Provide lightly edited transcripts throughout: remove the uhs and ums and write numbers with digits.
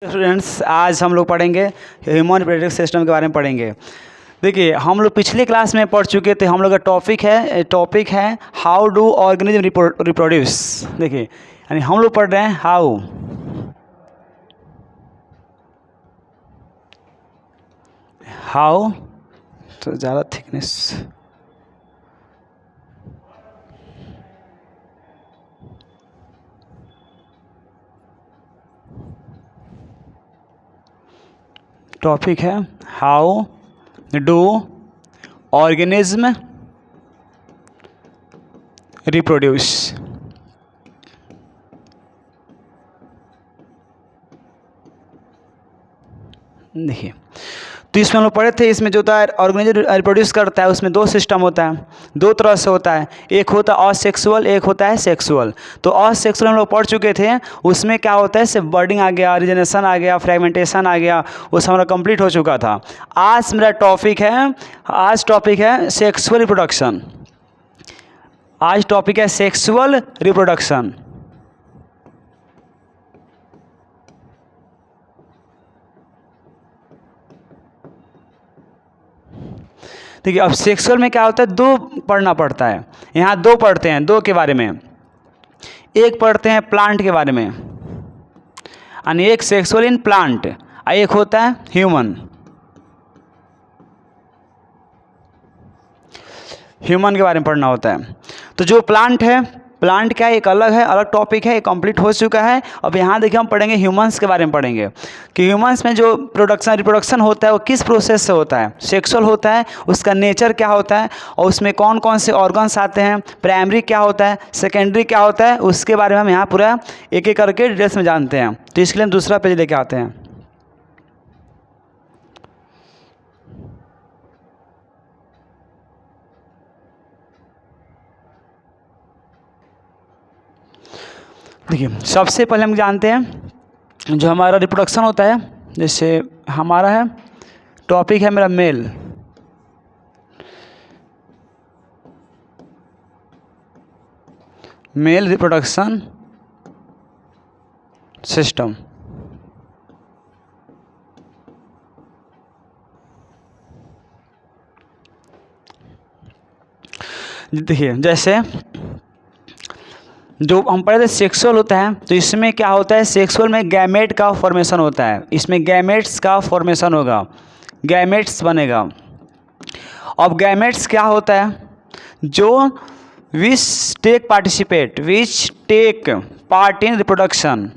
Students, आज हम लोग पढ़ेंगे ह्यूमन रिप्रोडक्टिव सिस्टम के बारे में पढ़ेंगे। देखिए, हम लोग पिछले क्लास में पढ़ चुके थे। हम लोग का टॉपिक है हाउ डू ऑर्गेनिज्म रिप्रोड्यूस। देखिए, यानी हम लोग पढ़ रहे हैं हाउ तो ज़्यादा थिकनेस टॉपिक है हाउ डू ऑर्गेनिज्म रिप्रोड्यूस। देखिए, तो इसमें हम लोग पढ़े थे। इसमें जो होता है ऑर्गेनिज्म रिप्रोड्यूस करता है, उसमें दो सिस्टम होता है, दो तरह से होता है। एक होता है असेक्सुअल, एक होता है सेक्सुअल। तो असेक्सुअल हम लोग पढ़ चुके थे। उसमें क्या होता है, सिर्फ बर्डिंग आ गया, रिजनेशन आ गया, फ्रेगमेंटेशन आ गया, वो सब हमारा कंप्लीट हो चुका था। आज मेरा टॉपिक है सेक्सुअल रिप्रोडक्शन। आज टॉपिक है सेक्सुअल रिप्रोडक्शन। देखिए, अब सेक्सुअल में क्या होता है, दो पढ़ना पड़ता है। यहाँ दो पढ़ते हैं, दो के बारे में। एक पढ़ते हैं प्लांट के बारे में, यानी एक सेक्सुअल इन प्लांट, और एक होता है ह्यूमन के बारे में पढ़ना होता है। तो जो प्लांट है, प्लांट क्या है, एक अलग टॉपिक है, एक कंप्लीट हो चुका है। अब यहाँ देखिए, हम पढ़ेंगे ह्यूमंस के बारे में पढ़ेंगे कि ह्यूमंस में जो रिप्रोडक्शन होता है वो किस प्रोसेस से होता है। सेक्सुअल होता है, उसका नेचर क्या होता है, और उसमें कौन कौन से ऑर्गन्स आते हैं, प्राइमरी क्या होता है, सेकेंडरी क्या होता है, उसके बारे में हम यहाँ पूरा एक एक करके डिटेल्स में जानते हैं। तो इसके लिए हम दूसरा पेज लेके आते हैं। देखिए, सबसे पहले हम जानते हैं जो हमारा रिप्रोडक्शन होता है। जैसे हमारा है टॉपिक है मेरा मेल रिप्रोडक्शन सिस्टम। देखिए, जैसे जो हम पढ़े थे सेक्सुअल होता है, तो इसमें क्या होता है, सेक्सुअल में गैमेट का फॉर्मेशन होता है। इसमें गैमेट्स का फॉर्मेशन होगा, गैमेट्स बनेगा। अब गैमेट्स क्या होता है, जो which take part in reproduction,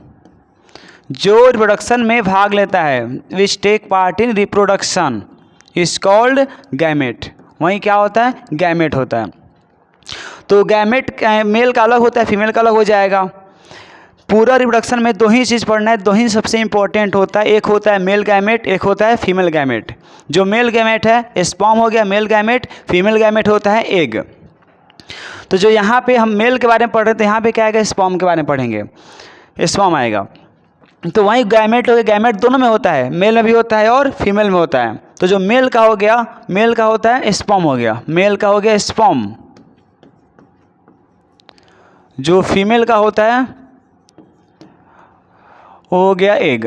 जो रिप्रोडक्शन में भाग लेता है, which take part in reproduction is called gamete. वहीं क्या होता है, गैमेट होता है। तो गैमेट मेल का अलग होता है, फीमेल का अलग हो जाएगा। पूरा रिप्रोडक्शन में दो ही चीज़ पढ़ना है, दो ही सबसे इंपॉर्टेंट होता है। एक होता है मेल गैमेट, एक होता है फीमेल गैमेट। जो मेल गैमेट है स्पर्म हो गया मेल गैमेट, फीमेल गैमेट होता है एग। तो जो यहाँ पे हम मेल के बारे में पढ़ रहे थे, यहाँ पे क्या आएगा, स्पर्म के बारे में पढ़ेंगे, स्पर्म आएगा। तो वहीं गैमेट हो गया, गैमेट दोनों में होता है, मेल में भी होता है और फीमेल में होता है। तो जो मेल का हो गया, मेल का होता है स्पर्म हो गया, मेल का हो गया स्पर्म। जो फीमेल का होता है वो हो गया एग।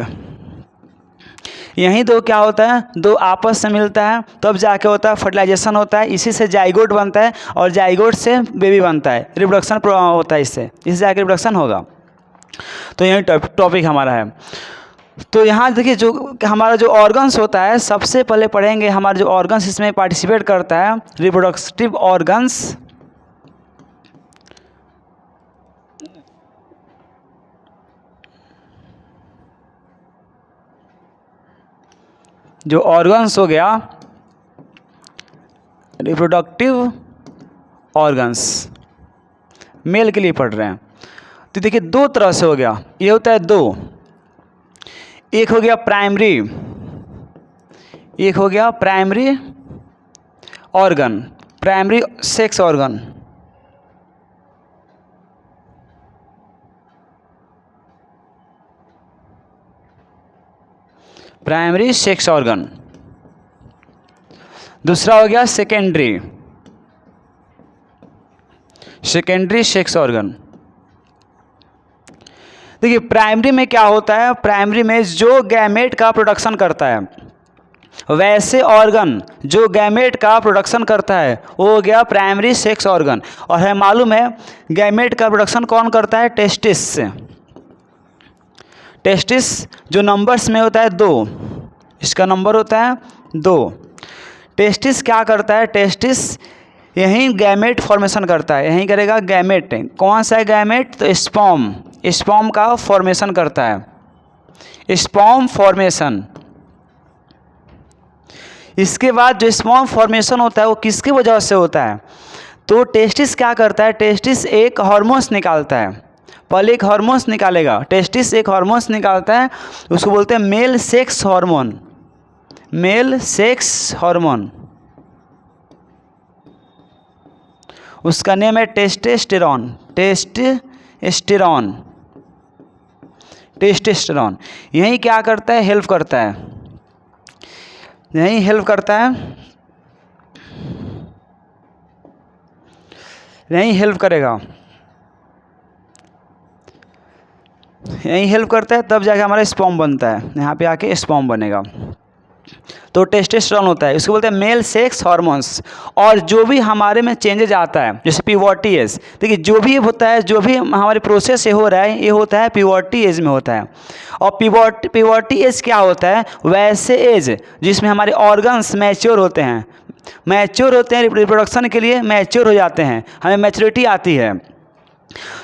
यहीं दो क्या होता है, दो आपस से मिलता है, तब जाके होता है फर्टिलाइजेशन होता है। इसी से जाइगोट बनता है, और जाइगोट से बेबी बनता है, रिप्रोडक्शन होता है। इससे जाके रिप्रोडक्शन होगा। तो यही टॉपिक हमारा है। तो यहाँ देखिए, जो हमारा जो ऑर्गन्स होता है, सबसे पहले पढ़ेंगे हमारे जो ऑर्गन्स इसमें पार्टिसिपेट करता है, रिप्रोडक्टिव ऑर्गन्स। जो ऑर्गन्स हो गया रिप्रोडक्टिव ऑर्गन्स, मेल के लिए पढ़ रहे हैं। तो देखिए, दो तरह से हो गया, ये होता है दो। एक हो गया प्राइमरी, एक हो गया primary organ, primary sex organ. Primary sex organ. दूसरा हो गया सेकेंडरी सेक्स ऑर्गन। देखिए प्राइमरी में क्या होता है, प्राइमरी में जो गैमेट का प्रोडक्शन करता है, वैसे ऑर्गन जो गैमेट का प्रोडक्शन करता है वो हो गया प्राइमरी सेक्स ऑर्गन। और है मालूम है गैमेट का प्रोडक्शन कौन करता है, टेस्टिस से। टेस्टिस जो नंबर्स में होता है 2, इसका नंबर होता है 2। टेस्टिस क्या करता है, टेस्टिस यहीं गैमेट फॉर्मेशन करता है, यहीं करेगा गैमेट। कौन सा है गैमेट, तो स्पर्म, स्पर्म का फॉर्मेशन करता है, स्पर्म फॉर्मेशन। इसके बाद जो स्पर्म फॉर्मेशन होता है वो किसकी वजह से होता है, तो टेस्टिस क्या करता है, टेस्टिस एक हार्मोन्स निकालता है। पहले एक हार्मोन्स निकालेगा, टेस्टिस एक हार्मोन्स निकालता है, उसको बोलते हैं male sex hormone, male sex hormone. उसका नेम है टेस्टोस्टेरोन, टेस्टोस्टेरोन, टेस्टोस्टेरोन। यही क्या करता है, हेल्प करता है, यही हेल्प करता है, यही हेल्प करेगा, यही हेल्प करता है, तब जाके हमारा स्पर्म बनता है, यहाँ पे आके स्पर्म बनेगा। तो टेस्टोस्टेरोन होता है, इसको बोलते हैं मेल सेक्स हार्मोन्स। और जो भी हमारे में चेंजेज आता है, जैसे प्यूबर्टी एज, देखिए जो भी होता है, जो भी हमारे प्रोसेस से हो रहा है, ये होता है प्यूबर्टी एज में होता है। और प्यूबर्टी एज क्या होता है, वैसे एज जिसमें हमारे ऑर्गन्स मैच्योर होते हैं, मैच्योर होते हैं, रिप्रोडक्शन के लिए मैच्योर हो जाते हैं, हमें मैच्योरिटी आती है,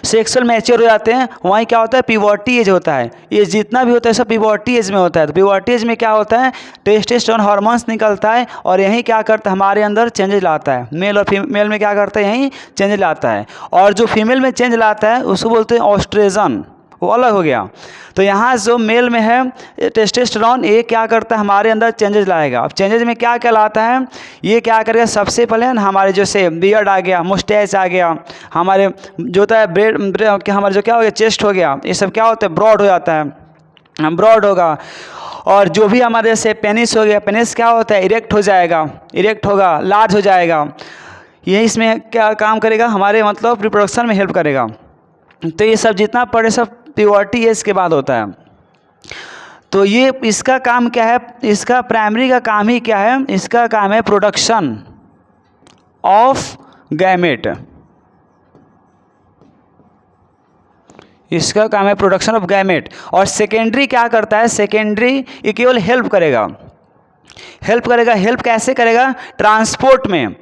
सेक्सुअल मैच्योर हो जाते हैं, वहीं क्या होता है, प्यूबर्टी एज होता है। ये जितना भी होता है सब प्यूबर्टी एज में होता है। तो प्यूबर्टी एज में क्या होता है, टेस्टोस्टेरोन हार्मोन्स निकलता है और यही क्या करता है, हमारे अंदर चेंजेस लाता है। मेल और फीमेल में क्या करता है, यही चेंज लाता है। और जो फीमेल में चेंज लाता है उसको बोलते हैं ऑस्ट्रेजन, वो अलग हो गया। तो यहाँ जो मेल में है टेस्टोस्टेरोन, ये क्या करता है, हमारे अंदर चेंजेस लाएगा। अब चेंजेस में क्या क्या लाता है, ये क्या करेगा, सबसे पहले ना हमारे जैसे बियर्ड आ गया, मुस्टैच आ गया, हमारे जो होता है ब्रेड हमारे जो क्या हो गया, चेस्ट हो गया, ये सब क्या होता है, ब्रॉड हो जाता है, ब्रॉड होगा। और जो भी हमारे जैसे पेनिस हो गया, पेनिस क्या होता है, इरेक्ट हो जाएगा, इरेक्ट होगा, लार्ज हो जाएगा। ये इसमें क्या काम करेगा, हमारे मतलब रिप्रोडक्शन में हेल्प करेगा। तो ये सब जितना पढ़े सब प्यूबर्टी एज के बाद होता है। तो ये इसका काम क्या है, इसका प्राइमरी का काम ही क्या है, इसका काम है प्रोडक्शन ऑफ गैमेट, इसका काम है प्रोडक्शन ऑफ गैमेट। और सेकेंडरी क्या करता है, सेकेंडरी ये केवल हेल्प करेगा, हेल्प करेगा। हेल्प कैसे करेगा, ट्रांसपोर्ट में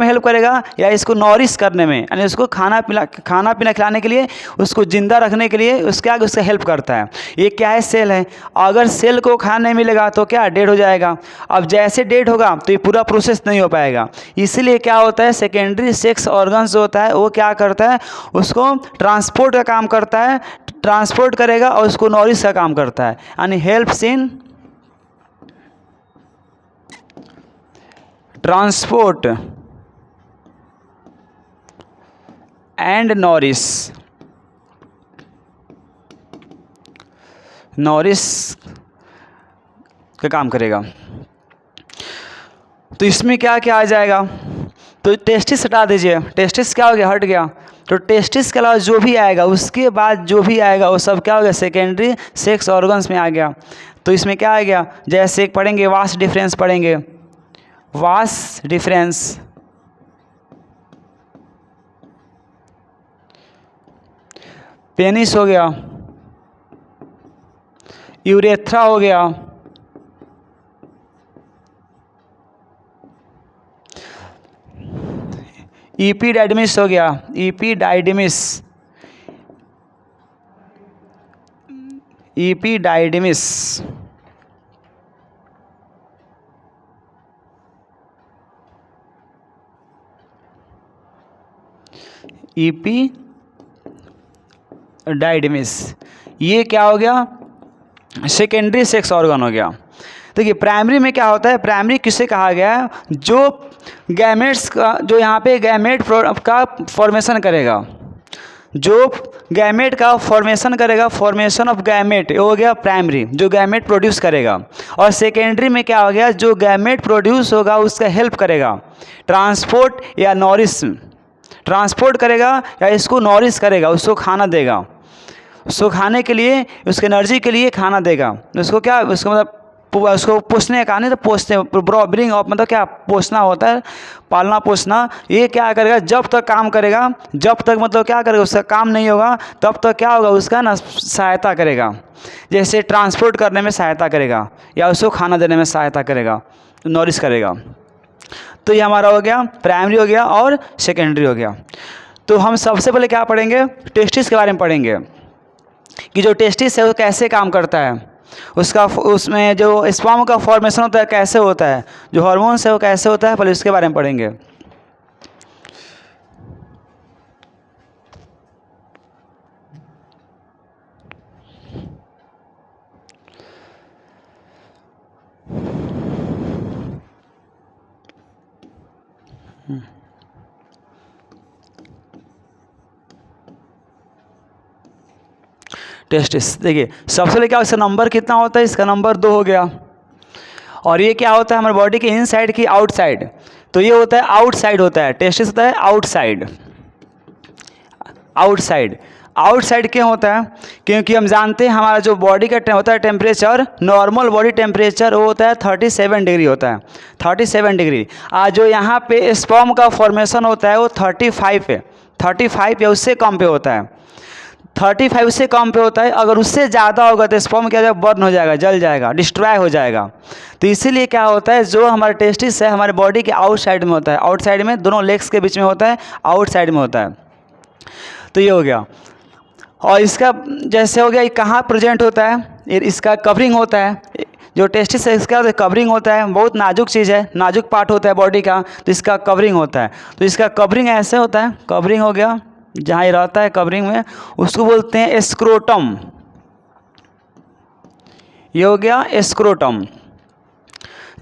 हेल्प करेगा, या इसको नॉरिश करने में, यानी उसको खाना पीना खिलाने के लिए, उसको ज़िंदा रखने के लिए उसके आगे उसका हेल्प करता है। ये क्या है, सेल है। अगर सेल को खाना नहीं मिलेगा तो क्या डेड हो जाएगा। अब जैसे डेड होगा तो ये पूरा प्रोसेस नहीं हो पाएगा। इसीलिए क्या होता है, सेकेंडरी सेक्स ऑर्गन्स जो होता है वो क्या करता है, उसको ट्रांसपोर्ट का काम करता है, ट्रांसपोर्ट करेगा और उसको नॉरिश का काम करता है, यानी helps in transport and nourish, nourish का काम करेगा। तो इसमें क्या क्या आ जाएगा, तो टेस्टिस हटा दीजिए, टेस्टिस क्या हो गया, हट गया। तो टेस्टिस के अलावा जो भी आएगा, उसके बाद जो भी आएगा वो सब क्या हो गया, सेकेंडरी सेक्स ऑर्गन्स में आ गया। तो इसमें क्या आ गया, जैसे पढ़ेंगे वास डिफरेंस, पढ़ेंगे वास डिफरेंस, पेनिस हो गया, यूरेथ्रा हो गया, इपीडाइडमिस हो गया, इपीडाइडमिस, इपीडाइडमिस, इपीडाइडमिस, ये क्या हो गया, सेकेंडरी सेक्स ऑर्गन हो गया। देखिए प्राइमरी में क्या होता है, प्राइमरी किसे कहा गया है, जो गैमेट्स का, जो यहाँ पे गैमेट का फॉर्मेशन करेगा, जो गैमेट का फॉर्मेशन करेगा, फॉर्मेशन ऑफ गैमेट, ये हो गया प्राइमरी, जो गैमेट प्रोड्यूस करेगा। और सेकेंडरी में क्या हो गया, जो गैमेट प्रोड्यूस होगा उसका हेल्प करेगा, ट्रांसपोर्ट या नॉरिश, ट्रांसपोर्ट करेगा या इसको नॉरिश करेगा, उसको खाना देगा। उसको खाने के लिए, उसके एनर्जी के लिए खाना देगा। उसको क्या, उसको मतलब उसको पोसने का नहीं, तो पोसते ब्रिंग अप मतलब क्या, पोसना होता है, पालना पोसना। ये क्या करेगा, जब तक काम करेगा, जब तक मतलब क्या करेगा, उसका काम नहीं होगा तब तक क्या होगा, उसका ना सहायता करेगा। जैसे ट्रांसपोर्ट करने में सहायता करेगा या उसको खाना देने में सहायता करेगा, नॉरिश करेगा। तो ये हमारा हो गया प्राइमरी हो गया और सेकेंडरी हो गया। तो हम सबसे पहले क्या पढ़ेंगे, टेस्टिस के बारे में पढ़ेंगे कि जो टेस्टिस है वो कैसे काम करता है, उसका उसमें जो स्पर्म का फॉर्मेशन होता है कैसे होता है, जो हार्मोन्स है वो कैसे होता है, पहले उसके बारे में पढ़ेंगे। टेस्टिस देखिए, सबसे पहले क्या, इसका नंबर कितना होता है, इसका नंबर 2 हो गया। और ये क्या होता है हमारे बॉडी के इनसाइड की आउटसाइड, तो ये होता है आउटसाइड होता है, टेस्टिस होता है आउटसाइड। आउटसाइड, आउटसाइड क्यों होता है, क्योंकि हम जानते हैं हमारा जो बॉडी का होता है टेम्परेचर, नॉर्मल बॉडी टेम्परेचर वो होता है 37 डिग्री होता है, 37 डिग्री। आज जो यहाँ पे स्पर्म का फॉर्मेशन होता है वो 35 है, 35 या उससे कम पे होता है, 35 से कम पे होता है। अगर उससे ज़्यादा होगा तो स्पर्म क्या हो जाएगा, बर्न हो जाएगा, जल जाएगा, डिस्ट्रॉय हो जाएगा। तो इसीलिए क्या होता है, जो हमारे टेस्टिस है हमारे बॉडी के आउटसाइड में होता है, आउटसाइड में दोनों लेग्स के बीच में होता है, आउटसाइड में होता है। तो ये हो गया। और इसका जैसे हो गया, ये कहाँ प्रेजेंट होता है, इसका कवरिंग होता है, जो टेस्टिस है इसका कवरिंग होता है, बहुत नाजुक चीज़ है, नाजुक पार्ट होता है बॉडी का, तो इसका कवरिंग होता है। तो इसका कवरिंग ऐसे होता है, कवरिंग हो गया जहाँ ये रहता है कवरिंग में, उसको बोलते हैं स्क्रोटम। ये हो गया स्क्रोटम,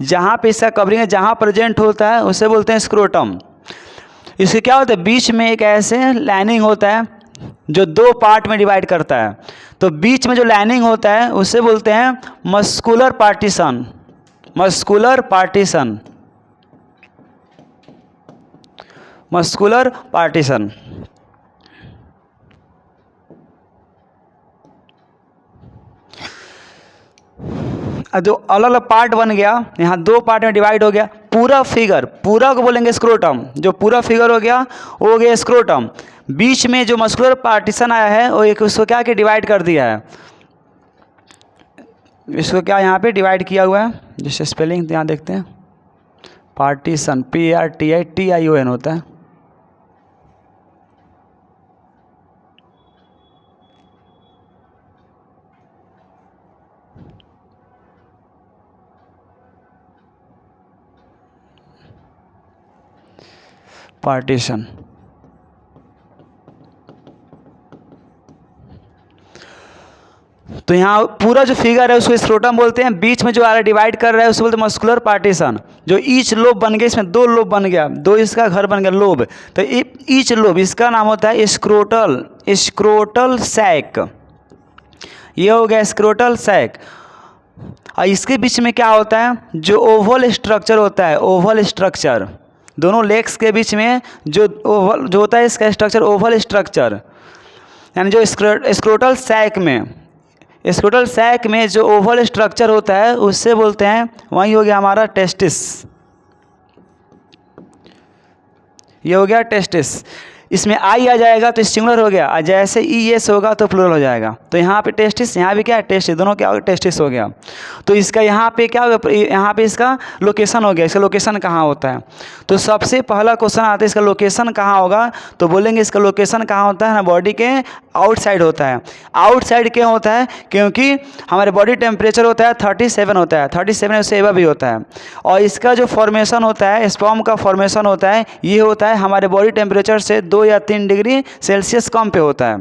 जहाँ पे इसका कवरिंग है, जहाँ प्रेजेंट होता है उसे बोलते हैं स्क्रोटम। इसके क्या होता है, बीच में एक ऐसे लाइनिंग होता है जो 2 पार्ट में डिवाइड करता है। तो बीच में जो लाइनिंग होता है उसे बोलते हैं muscular partition, muscular partition, muscular partition. जो अलग अलग पार्ट बन गया, यहाँ 2 पार्ट में डिवाइड हो गया, पूरा फिगर, पूरा को बोलेंगे स्क्रोटम, जो पूरा फिगर हो गया वो हो गया स्क्रोटम। बीच में जो मस्कुलर पार्टीशन आया है वो एक उसको क्या कि डिवाइड कर दिया है, इसको क्या यहाँ पे डिवाइड किया हुआ है, जैसे स्पेलिंग यहाँ देखते हैं, पार्टीशन PARTITION होता है। पार्टीशन। तो यहाँ पूरा जो फिगर है उसको स्क्रोटम बोलते हैं, बीच में जो आ रहा है डिवाइड कर रहा है उसको बोलते हैं मस्कुलर पार्टीशन। जो ईच लोब बन गया, इसमें 2 लोब बन गया, 2 इसका घर बन गया लोब, तो ईच लोब इसका नाम होता है स्क्रोटल, स्क्रोटल सैक। ये हो गया स्क्रोटल सैक। और इसके बीच में क्या होता है, जो ओवल स्ट्रक्चर होता है, ओवल स्ट्रक्चर, दोनों लेग्स के बीच में जो ओवल जो होता है इसका स्ट्रक्चर ओवल स्ट्रक्चर, यानी जो स्क्रोटल सैक में, स्क्रोटल सैक में जो ओवल स्ट्रक्चर होता है उससे बोलते हैं, वही हो गया हमारा टेस्टिस। ये हो गया टेस्टिस। इसमें आई आ जाएगा तो सिंगुलर हो गया, और जैसे ES होगा तो प्लूरल हो जाएगा। तो यहाँ पे टेस्टिस, यहाँ भी क्या है टेस्टिस, दोनों क्या हो गया टेस्टिस हो गया। तो इसका यहाँ पे क्या होगा, यहाँ पे इसका लोकेशन हो गया, इसका लोकेशन कहाँ होता है। तो सबसे पहला क्वेश्चन आता है इसका लोकेशन कहाँ होगा, तो बोलेंगे इसका लोकेशन कहाँ होता है ना, बॉडी के आउटसाइड होता है। आउटसाइड क्यों होता है, क्योंकि हमारे बॉडी टेम्परेचर होता है 37 होता है, 37 से एबव भी होता है। और इसका जो फॉर्मेशन होता है, स्पर्म का फॉर्मेशन होता है, ये होता है हमारे बॉडी टेम्परेचर से 2 या 3 डिग्री सेल्सियस कम पे होता है।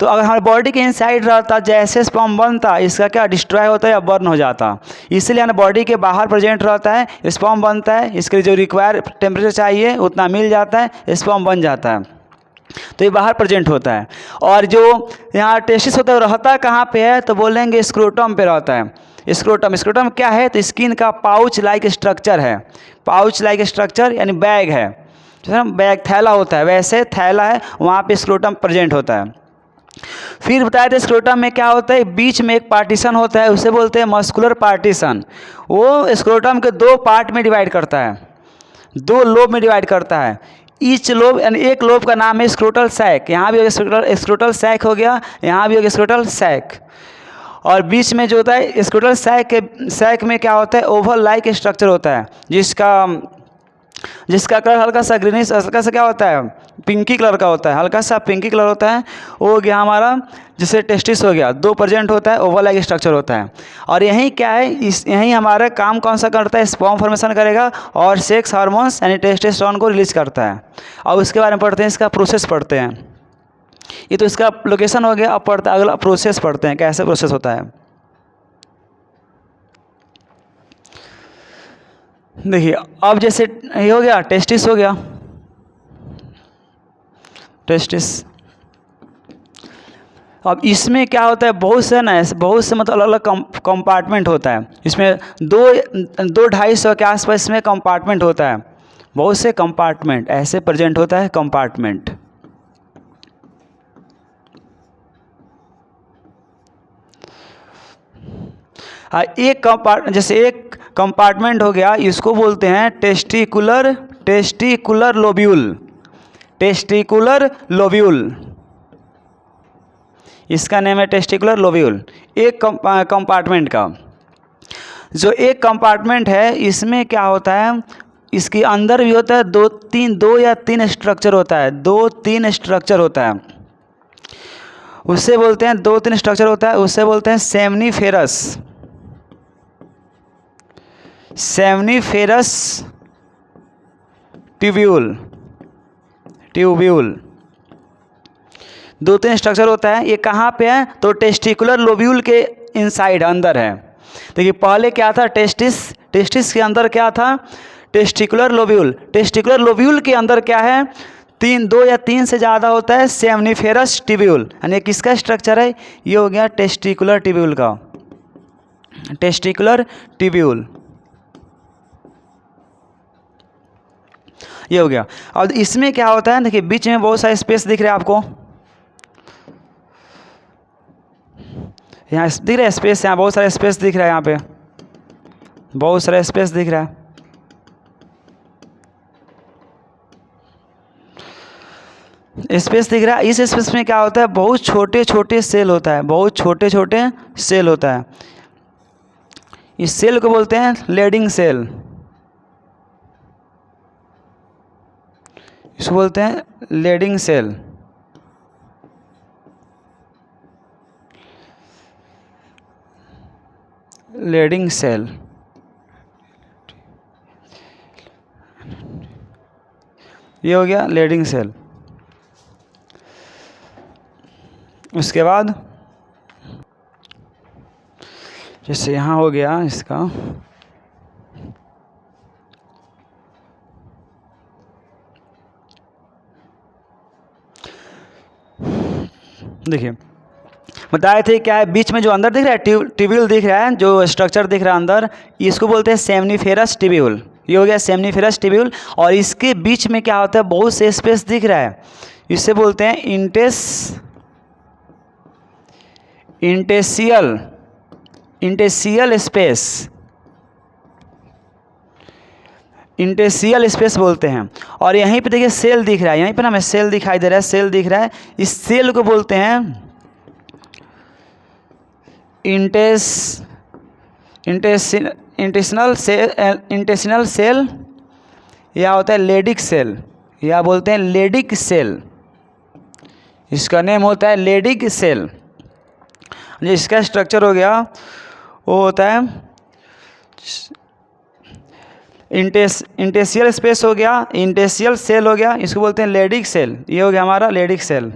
तो अगर हमारे बॉडी के इनसाइड रहता, जैसे स्पर्म बनता, इसका क्या डिस्ट्रॉय होता है या बर्न हो जाता। इसलिए हमारे बॉडी के बाहर प्रेजेंट रहता है, स्पर्म बनता है, इसके लिए जो रिक्वायर टेम्परेचर चाहिए उतना मिल जाता है, स्पर्म बन जाता है। तो ये बाहर प्रेजेंट होता है। और जो यहाँ टेस्टिस होता है रहता कहाँ पे है, तो बोलेंगे स्क्रोटम पे रहता है। स्क्रोटम, स्क्रोटम क्या है, तो स्किन का पाउच लाइक स्ट्रक्चर है, पाउच लाइक स्ट्रक्चर यानी बैग है, जैसे बैग थैला होता है वैसे थैला है, वहाँ पे स्क्रोटम प्रेजेंट होता है। फिर बताया था स्क्रोटम में क्या होता है, बीच में एक पार्टीशन होता है, उसे बोलते हैं मस्कुलर पार्टीशन। वो स्क्रोटम के दो पार्ट में डिवाइड करता है, दो लोब में डिवाइड करता है। ईच लोब यानी एक लोब का नाम है स्क्रोटल सैक। यहाँ भी हो गया स्क्रोटल सैक हो गया, यहाँ भी हो गया स्क्रोटल सैक। और बीच में जो होता है स्क्रोटल सैक में क्या होता है, ओवल लाइक स्ट्रक्चर होता है, जिसका कलर हल्का सा ग्रीनिश, हल्का सा क्या होता है, पिंकी कलर का होता है, हल्का सा पिंकी कलर होता है। वो हो गया हमारा, जैसे टेस्टिस हो गया, दो प्रेजेंट होता है, ओवल लाइक स्ट्रक्चर होता है। और यहीं क्या है, यहीं हमारा काम कौन सा करता है, स्पर्म फॉर्मेशन करेगा और सेक्स हार्मोन्स यानी टेस्टोस्टेरोन को रिलीज करता है। और उसके बारे में पढ़ते हैं, इसका प्रोसेस पढ़ते हैं। ये तो इसका लोकेशन हो गया। अब पढ़ते अगला प्रोसेस पढ़ते हैं, कैसे प्रोसेस होता है। देखिए अब जैसे ये हो गया टेस्टिस, हो गया टेस्टिस। अब इसमें क्या होता है, बहुत से ना, बहुत से मतलब अलग अलग कंपार्टमेंट होता है। इसमें 200-250 के आसपास इसमें कंपार्टमेंट होता है। बहुत से कंपार्टमेंट ऐसे प्रेजेंट होता है, कंपार्टमेंट। जैसे एक कंपार्टमेंट हो गया, इसको बोलते हैं टेस्टिकुलर लोब्यूल। टेस्टिकुलर लोब्यूल, इसका नेम है टेस्टिकुलर लोब्यूल। एक कंपार्टमेंट का जो एक कंपार्टमेंट है, इसमें क्या होता है, इसके अंदर भी होता है दो या तीन स्ट्रक्चर होता है, 2-3 स्ट्रक्चर होता है। उससे बोलते हैं 2-3 स्ट्रक्चर होता है, उससे बोलते हैं सेमनीफेरस ट्यूब्यूल। 2-3 स्ट्रक्चर होता है। ये कहाँ पे है, तो टेस्टिकुलर लोब्यूल के इनसाइड, अंदर है। देखिए पहले क्या था, टेस्टिस के अंदर क्या था, टेस्टिकुलर लोब्यूल। टेस्टिकुलर लोब्यूल के अंदर क्या है, 2 या 3 से ज़्यादा होता है सेमनीफेरस ट्यूब्यूल। यानी किसका स्ट्रक्चर है, ये हो गया टेस्टिकुलर ट्यूब्यूल का, टेस्टिकुलर ट्यूब्यूल, ये हो गया। अब इसमें क्या होता है, देखिए बीच में बहुत सारे स्पेस दिख रहे हैं आपको, यहाँ दिख रहा है स्पेस, यहाँ बहुत सारा स्पेस दिख रहा है, यहाँ पे बहुत सारा स्पेस दिख रहा है। स्पेस दिख रहा है, इस स्पेस में क्या होता है, बहुत छोटे छोटे सेल होता है, बहुत छोटे छोटे सेल होता है। इस सेल को बोलते हैं लेडिंग सेल, इसको बोलते हैं लेडिंग सेल। लेडिंग सेल, ये हो गया लेडिंग सेल। उसके बाद जैसे यहाँ हो गया इसका, देखिए बताए थे क्या है, बीच में जो अंदर दिख रहा है ट्यूब्यूल दिख रहा है, जो स्ट्रक्चर दिख रहा है अंदर, इसको बोलते हैं सेमनीफेरस ट्यूब्यूल। ये हो गया सेमनीफेरस ट्यूब्यूल। और इसके बीच में क्या होता है, बहुत से स्पेस दिख रहा है, इससे बोलते हैं इंटेसियल स्पेस, इंटेसियल स्पेस बोलते हैं। और यहीं पे देखिए सेल दिख रहा है, यहीं पे ना हमें सेल दिखाई दे रहा है, सेल दिख रहा है, इस सेल को बोलते हैं इंटेसिनल सेल, या होता है लेडिक सेल, या बोलते हैं लेडिक सेल। इसका नेम होता है लेडिक सेल। जिसका स्ट्रक्चर हो गया वो होता है इंटेसियल स्पेस हो गया, इंटेसियल सेल हो गया, इसको बोलते हैं लेडिक सेल। ये हो गया हमारा लेडिक सेल।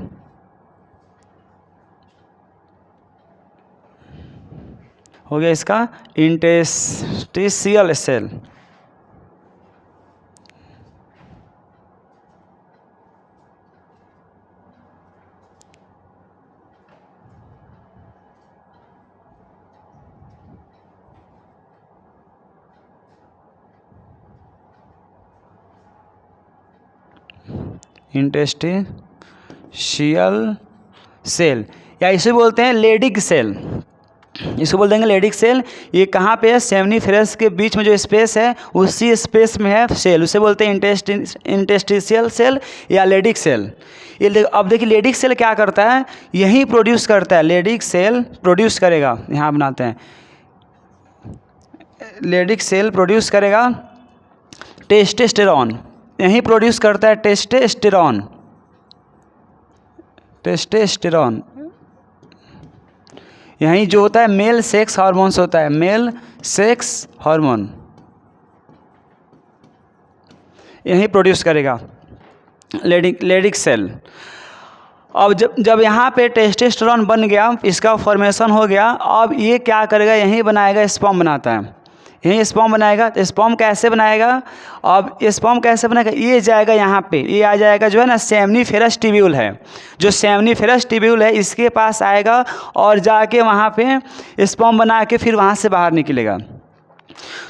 हो गया इसका इंटेस्टिशियल सेल। इंटेस्टिशियल सेल, या इसे बोलते हैं लेडिक सेल, इसको बोल देंगे लेडिक सेल। ये कहाँ पे है? सेमनीफेरस के बीच में जो स्पेस है उसी स्पेस में है सेल, उसे बोलते हैं इंटेस्टिशियल सेल या लेडिक सेल। ये अब देखिए लेडिक सेल क्या करता है, यही प्रोड्यूस करता है, लेडिक सेल प्रोड्यूस करेगा, यहाँ बनाते हैं, लेडिक सेल प्रोड्यूस करेगा टेस्टोस्टेरॉन, यही प्रोड्यूस करता है टेस्टोस्टेरॉन, टेस्टोस्टेरॉन यही जो होता है मेल सेक्स हार्मोन्स होता है, मेल सेक्स हार्मोन यही प्रोड्यूस करेगा लेडिक सेल। अब जब यहाँ पे टेस्टोस्टेरॉन बन गया, इसका फॉर्मेशन हो गया, अब ये क्या करेगा, यही बनाएगा, स्पर्म बनाता है, यही स्पर्म बनाएगा। तो स्पर्म कैसे बनाएगा? अब स्पर्म कैसे बनाएगा, ये जाएगा यहाँ पे, ये आ जाएगा जो है ना सेमनीफेरस ट्यूब्यूल है, जो सेमनीफेरस ट्यूब्यूल है इसके पास आएगा और जाके वहाँ पे स्पर्म बना के फिर वहाँ से बाहर निकलेगा।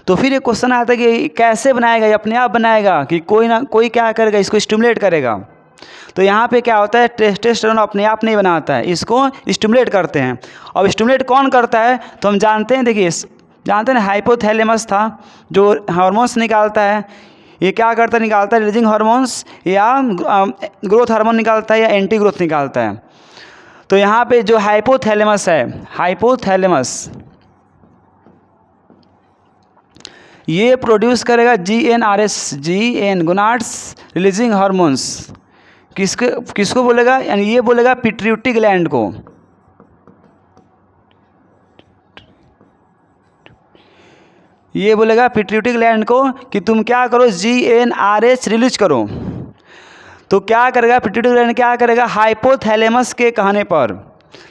तो फिर ये क्वेश्चन आता है कि कैसे बनाएगा, ये अपने आप बनाएगा कि कोई ना कोई क्या करेगा, इसको स्टिमुलेट करेगा। तो यहाँ पे क्या होता है, टेस्टोस्टेरोन अपने आप नहीं बनाता है, इसको स्टिमुलेट करते हैं। अब स्टिमुलेट कौन करता है? तो हम जानते हैं, देखिए जानते हैं ना, हाइपोथैलेमस था जो हार्मोन्स निकालता है, ये क्या करता है, निकालता है रिलीजिंग हार्मोन्स या ग्रोथ हार्मोन निकालता है या एंटी ग्रोथ निकालता है। तो यहाँ पे जो हाइपोथैलेमस है, हाइपोथैलेमस ये प्रोड्यूस करेगा GnRH, GN gonads releasing hormones. किसको बोलेगा? यानी ये बोलेगा पिट्यूटरी ग्लैंड को, ये बोलेगा पिट्यूटरी ग्लैंड को कि तुम क्या करो, GnRH रिलीज करो। तो क्या करेगा पिट्यूटरी ग्लैंड, क्या करेगा, हाइपोथैलेमस के कहने पर,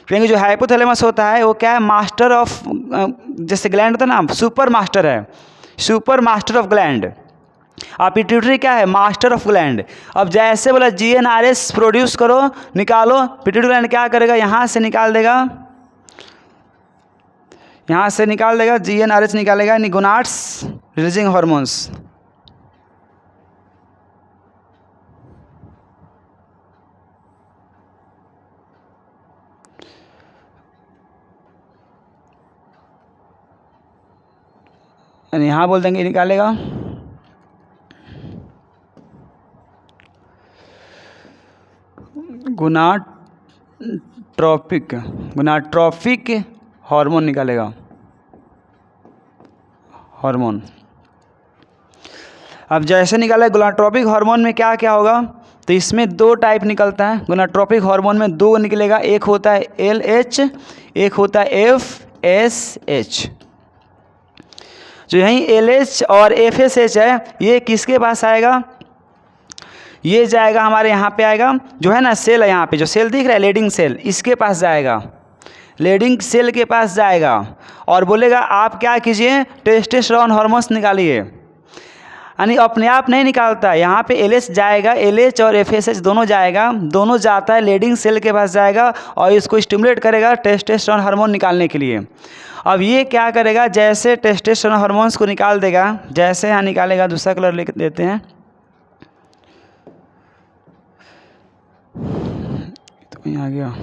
क्योंकि जो हाइपोथैलेमस होता है वो क्या है, मास्टर ऑफ, जैसे ग्लैंड होता है ना, सुपर मास्टर है, सुपर मास्टर ऑफ ग्लैंड। अब पिट्यूटरी क्या है, मास्टर ऑफ ग्लैंड। अब जैसे बोला GnRH प्रोड्यूस करो, निकालो, पिट्यूटरी ग्लैंड क्या करेगा, यहाँ से निकाल देगा, यहाँ से निकाल देगा, GnRH निकालेगा, यानी गोनाड्स रिलीजिंग हार्मोन्स। यानी यहाँ बोल देंगे निकालेगा, गोनाट्रोपिक हार्मोन निकालेगा, हार्मोन। अब जैसे निकाला गोनाट्रोपिक हार्मोन में क्या क्या होगा, तो इसमें दो टाइप निकलता है, गोनाट्रोपिक हार्मोन में दो निकलेगा, एक होता है LH, एक होता है FSH। जो यही LH और FSH है, ये किसके पास आएगा, ये जाएगा हमारे यहाँ पे आएगा, जो है ना सेल है, यहाँ पे जो सेल दिख रहा है लेडिंग सेल, इसके पास जाएगा, लेडिंग सेल के पास जाएगा और बोलेगा आप क्या कीजिए, टेस्टोस्टेरोन हार्मोन्स निकालिए। यानी अपने आप नहीं निकालता है, यहाँ पे LH जाएगा, LH और FSH दोनों जाएगा, दोनों जाता है लेडिंग सेल के पास जाएगा और इसको स्टिमुलेट करेगा टेस्टोस्टेरोन हार्मोन निकालने के लिए। अब ये क्या करेगा, जैसे टेस्टोस्टेरोन हार्मोन्स को निकाल देगा, जैसे यहाँ निकालेगा, दूसरा कलर लिख देते हैं, तो यहाँ आ गया,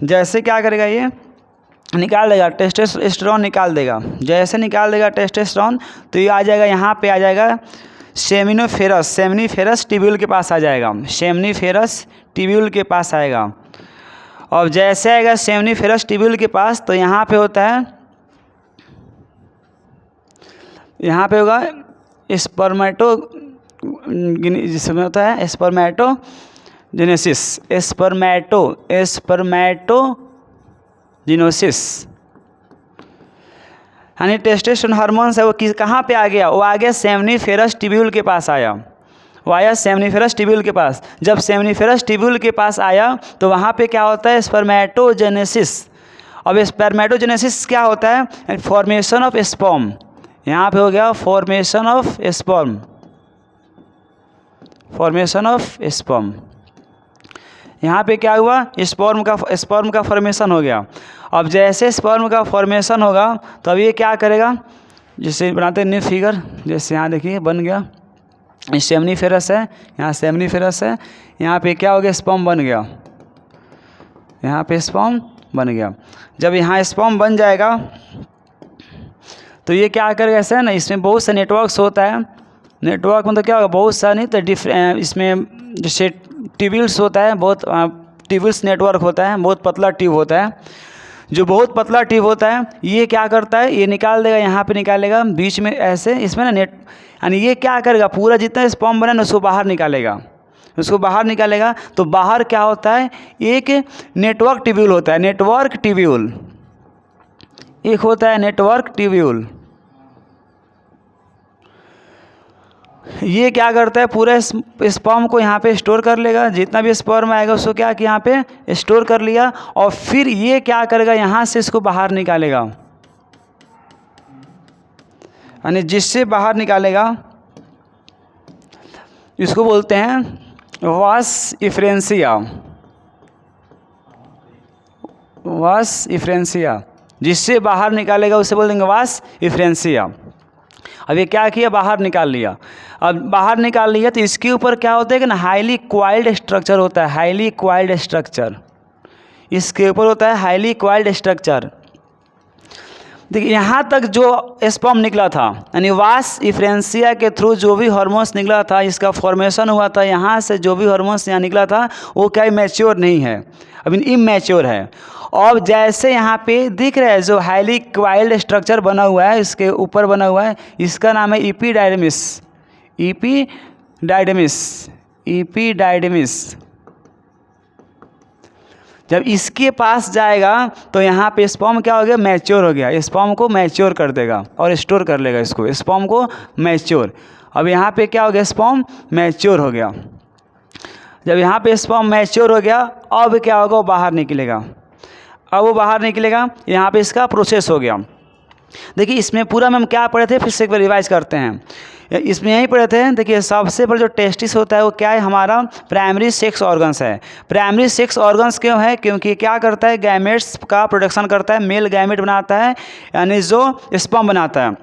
जैसे क्या करेगा, ये निकाल देगा, टेस्टोस्टेरोन निकाल देगा, जैसे निकाल देगा टेस्टोस्टेरोन, तो ये आ जाएगा, यहाँ पे आ जाएगा सेमनीफेरस ट्यूब्यूल के पास आ जाएगा, सेमनीफेरस ट्यूब्यूल के पास आएगा। और जैसे आएगा सेमनीफेरस ट्यूब्यूल के पास, तो यहाँ पे होता है, यहाँ पे होगा जिसमें होता है स्पर्मेटोजेनेसिस, स्पर्मेटोजेनेसिस। यानी टेस्टोस्टेरोन हार्मोन्स है वो कहाँ पे आ गया, वो आ गया सेमनीफेरस ट्यूब्यूल के पास आया, वो आया सेमनीफेरस ट्यूब्यूल के पास। जब सेमनीफेरस ट्यूब्यूल के पास आया तो वहाँ पे क्या होता है, स्पर्मेटोजेनेसिस। अब स्पर्मेटोजेनेसिस क्या होता है, फॉर्मेशन ऑफ स्पर्म, यहाँ पे हो गया formation of sperm, formation of sperm. यहाँ पे क्या हुआ, स्पर्म का फॉर्मेशन हो गया। अब जैसे स्पर्म का फॉर्मेशन होगा तो अब ये क्या करेगा, जैसे बनाते हैं न्यू फिगर, जैसे यहाँ देखिए बन गया, सेमनीफेरस है, यहाँ सेमनीफेरस है, यहाँ पे क्या हो गया, स्पर्म बन गया, यहाँ पे स्पर्म बन गया। जब यहाँ स्पर्म बन जाएगा तो ये क्या करेगा, ऐसा है ना, इसमें बहुत से नेटवर्क्स होता है। नेटवर्क मतलब क्या होगा, बहुत सा नहीं तो इसमें जैसे ट्यूब्यूल्स होता है, बहुत ट्यूब्यूल्स नेटवर्क होता है, बहुत पतला ट्यूब होता है। जो बहुत पतला ट्यूब होता है ये क्या करता है, ये निकाल देगा, यहाँ पे निकालेगा बीच में ऐसे, इसमें ना नेट, यानी ये क्या करेगा, पूरा जितना स्पर्म बना ना उसको बाहर निकालेगा, उसको बाहर निकालेगा। तो बाहर क्या होता है, एक नेटवर्क ट्यूब्यूल होता है, नेटवर्क ट्यूब्यूल, एक होता है नेटवर्क ट्यूब्यूल। ये क्या करता है, पूरे स्पर्म को यहाँ पे स्टोर कर लेगा, जितना भी स्पर्म आएगा उसको क्या कि यहाँ पे स्टोर कर लिया, और फिर ये क्या करेगा, यहाँ से इसको बाहर निकालेगा, यानी जिससे बाहर निकालेगा इसको बोलते हैं वास इफ्रेंसिया, वास इफ्रेंसिया, जिससे बाहर निकालेगा उसे बोल देंगे वास इफ्रेंसिया। अब ये क्या किया, बाहर निकाल लिया। अब बाहर निकाल लिया तो इसके ऊपर क्या होता है कि ना, हाईली क्वाइल्ड स्ट्रक्चर होता है, हाईली क्वाइल्ड स्ट्रक्चर, इसके ऊपर होता है हाईली क्वाइल्ड स्ट्रक्चर। देखिए यहाँ तक जो स्पर्म निकला था, यानी वास इफ्रेंसिया के थ्रू जो भी हार्मोन्स निकला था, इसका फॉर्मेशन हुआ था, यहाँ से जो भी हार्मोन्स यहाँ निकला था वो क्या मैच्योर नहीं है, अभी इमैच्योर है। और जैसे यहाँ पे दिख रहा है जो हाईली क्वाइल्ड स्ट्रक्चर बना हुआ है, इसके ऊपर बना हुआ है, इसका नाम है इपीडायडमिस, इपीडायडमिस, इपीडायडमिस। जब इसके पास जाएगा तो यहाँ पे स्पर्म क्या हो गया, मैच्योर हो गया, स्पर्म को मैच्योर कर देगा और स्टोर कर लेगा इसको, स्पर्म को मैच्योर। अब यहाँ पे क्या हो गया, स्पर्म मैच्योर हो गया। जब यहाँ पे स्पर्म मैच्योर हो गया, अब क्या होगा, वो बाहर निकलेगा, अब वो बाहर निकलेगा, यहाँ पे इसका प्रोसेस हो गया। देखिए इसमें पूरा में हम क्या पढ़े थे, फिर से एक बार रिवाइज करते हैं। इसमें यही पढ़े थे, देखिए सबसे पहले जो टेस्टिस होता है वो क्या है, हमारा प्राइमरी सेक्स ऑर्गन्स है। प्राइमरी सेक्स ऑर्गन्स क्यों है, क्योंकि क्या करता है, गैमेट्स का प्रोडक्शन करता है, मेल गैमेट बनाता है, यानी जो स्पर्म बनाता है।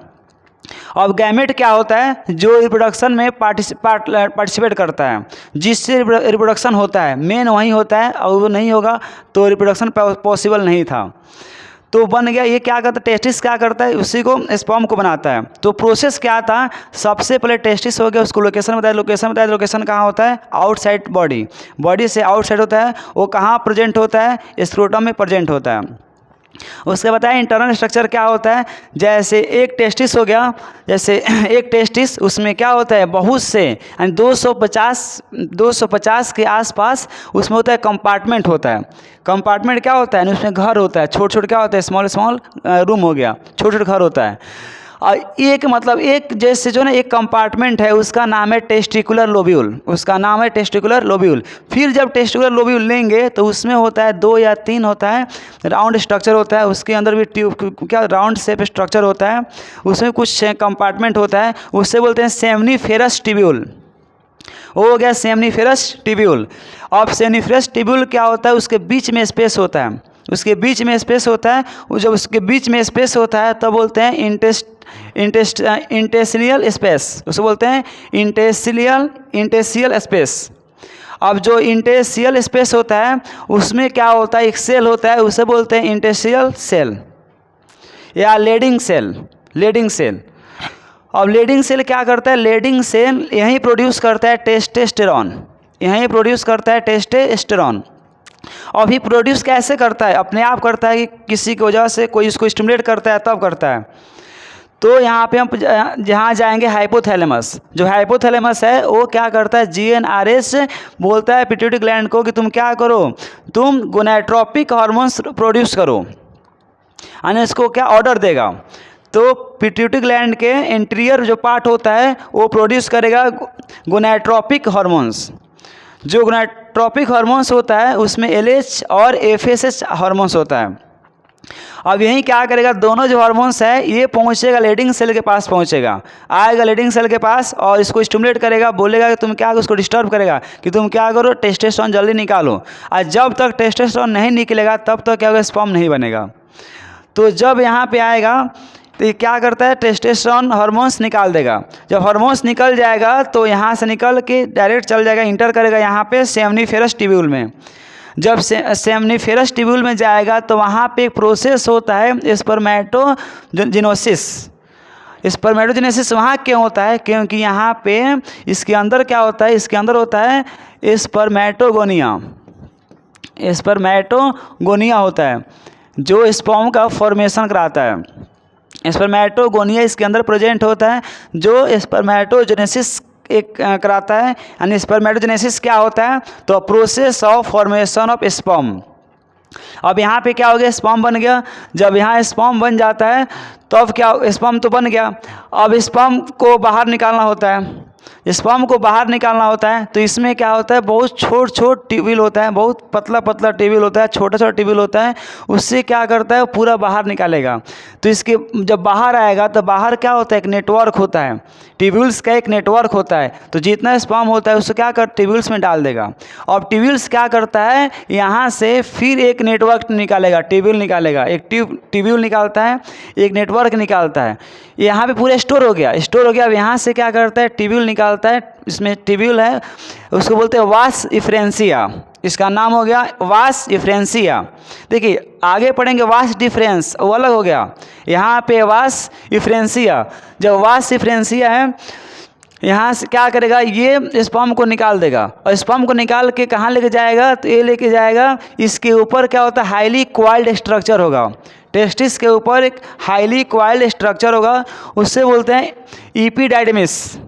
अब गैमेट क्या होता है, जो रिप्रोडक्शन में पार्टिसिपेट करता है, जिससे रिप्रोडक्शन होता है, मेन वही होता है, और वो नहीं होगा तो रिप्रोडक्शन पॉसिबल नहीं था। तो बन गया, ये क्या करता है, टेस्टिस क्या करता है, उसी को स्पर्म को बनाता है। तो प्रोसेस क्या था, सबसे पहले टेस्टिस हो गया, उसको लोकेशन बताया, लोकेशन कहाँ होता है, आउटसाइड बॉडी, बॉडी से आउटसाइड होता है। वो कहाँ प्रेजेंट होता है, स्क्रोटम में प्रेजेंट होता है। उसके बताया इंटरनल स्ट्रक्चर क्या होता है, जैसे एक टेस्टिस हो गया, जैसे एक टेस्टिस, उसमें क्या होता है, बहुत से यानी 250 के आसपास उसमें होता है कंपार्टमेंट होता है। कंपार्टमेंट क्या होता है, उसमें घर होता है, छोटे छोटे क्या होता है, स्मॉल रूम हो गया, छोटे छोटे घर होता है। और एक मतलब एक जैसे जो ना एक कंपार्टमेंट है, उसका नाम है टेस्टिकुलर लोब्यूल, उसका नाम है टेस्टिकुलर लोब्यूल। फिर जब टेस्टिकुलर लोब्यूल लेंगे तो उसमें होता है 2 या 3 होता है राउंड स्ट्रक्चर होता है, उसके अंदर भी ट्यूब क्या राउंड शेप स्ट्रक्चर होता है, उसमें कुछ कंपार्टमेंट होता है, उससे बोलते हैं सेमनीफेरस ट्यूब्यूल। वो हो गया सेमनीफेरस ट्यूब्यूल। अब सेमनीफेरस ट्यूब्यूल क्या होता है, उसके बीच में स्पेस होता है, उसके बीच में स्पेस होता है। वो जब उसके बीच में स्पेस होता है तब बोलते हैं इंटेस्टिशियल स्पेस, उसको बोलते हैं इंटेस्टिशियल स्पेस। अब जो इंटेस्टिशियल स्पेस होता है उसमें क्या होता है, एक सेल होता है, उसे बोलते हैं इंटेस्टिशियल सेल या लेडिंग सेल, लेडिंग सेल। अब लेडिंग सेल क्या करता है, लेडिंग सेल यहीं प्रोड्यूस करता है टेस्टोस्टेरॉन, यहीं प्रोड्यूस करता है टेस्टोस्टेरॉन। और भी प्रोड्यूस कैसे करता है, अपने आप करता है कि किसी की वजह से कोई इसको स्टिमुलेट करता है तब करता है। तो यहाँ पे हम जहाँ जाएंगे हाइपोथैलेमस, जो हाइपोथैलेमस है वो क्या करता है, GnRH बोलता है पिट्यूटरी ग्लैंड को कि तुम क्या करो, तुम गोनाडोट्रोपिक हार्मोन्स प्रोड्यूस करो, यानी इसको क्या ऑर्डर देगा। तो पिट्यूटरी ग्लैंड के इंटीरियर जो पार्ट होता है वो प्रोड्यूस करेगा गोनाडोट्रोपिक हार्मोन्स। जो गोनाडोट्रोपिक हार्मोन्स होता है उसमें LH और FSH हार्मोन्स होता है। अब यही क्या करेगा, दोनों जो हार्मोन्स है ये पहुंचेगा लेडिंग सेल के पास, पहुंचेगा, आएगा लेडिंग सेल के पास और इसको स्टिमुलेट करेगा, बोलेगा कि तुम क्या, उसको डिस्टर्ब करेगा कि तुम क्या करो, टेस्टोस्टेरोन जल्दी निकालो। और जब तक टेस्टोस्टेरोन नहीं निकलेगा तब तक क्या होगा, स्पर्म नहीं बनेगा। तो जब यहाँ पे आएगा तो ये क्या करता है, टेस्टोस्टेरोन हार्मोन्स निकाल देगा। जब हार्मोन्स निकल जाएगा तो यहाँ से निकल के डायरेक्ट चल जाएगा, इंटर करेगा यहाँ पे सेमनीफेरस ट्यूब्यूल में। जब सेमनीफेरस ट्यूब्यूल में जाएगा तो वहाँ पे एक प्रोसेस होता है स्पर्मेटोजेनेसिस। स्पर्मेटोजेनेसिस वहाँ क्यों होता है, क्योंकि यहाँ पे इसके अंदर क्या होता है, इसके अंदर होता है स्पर्मेटोगोनिया। स्पर्मेटोगोनिया होता है जो स्पर्म का फॉर्मेशन कराता है। स्पर्मेटोगोनिया इसके अंदर प्रेजेंट होता है जो स्पर्मेटोजेनेसिस एक कराता है। यानी स्पर्मेटोजेनेसिस क्या होता है, तो process of formation of sperm. अब यहाँ पे क्या हो गया, स्पर्म बन गया। जब यहाँ स्पर्म बन जाता है तब क्या, स्पर्म तो बन गया, अब स्पर्म को बाहर निकालना होता है। स्पर्म को बाहर निकालना होता है तो इसमें क्या होता है, बहुत छोट ट्यूब्यूल होता है, बहुत पतला ट्यूब्यूल होता है, छोटा ट्यूब्यूल होता है। उससे क्या करता है, पूरा बाहर निकालेगा। तो इसके जब बाहर आएगा तो बाहर क्या होता है, एक नेटवर्क होता है, ट्यूब्यूल्स का एक नेटवर्क होता है। तो जितना स्पर्म होता है उसको क्या कर, ट्यूब्यूल्स में डाल देगा। और ट्यूब्यूल्स क्या करता है, यहाँ से फिर एक नेटवर्क निकालेगा, ट्यूब्यूल निकालेगा, एक ट्यूब्यूल निकालता है, एक नेटवर्क निकालता है। यहाँ पे पूरा स्टोर हो गया। अब यहाँ से क्या करता है, ट्यूब्यूल निकालता है। इसमें ट्यूब्यूल है, उसको बोलते हैं वास इफ्रेंसिया। इसका नाम हो गया वास इफ्रेंसिया। देखिए आगे पढ़ेंगे वास डिफरेंस, वो अलग हो गया। यहाँ पे वास इफ्रेंसिया, जब वास इफ्रेंसिया है यहाँ से क्या करेगा, ये स्पर्म को निकाल देगा। और स्पर्म को निकाल के कहाँ लेके जाएगा, तो ये लेके जाएगा, इसके ऊपर क्या होता है, हाईली क्वाइल्ड स्ट्रक्चर होगा। टेस्टिस के ऊपर एक हाईली क्वाइल्ड स्ट्रक्चर होगा, उससे बोलते हैं इपीडाइडमिस।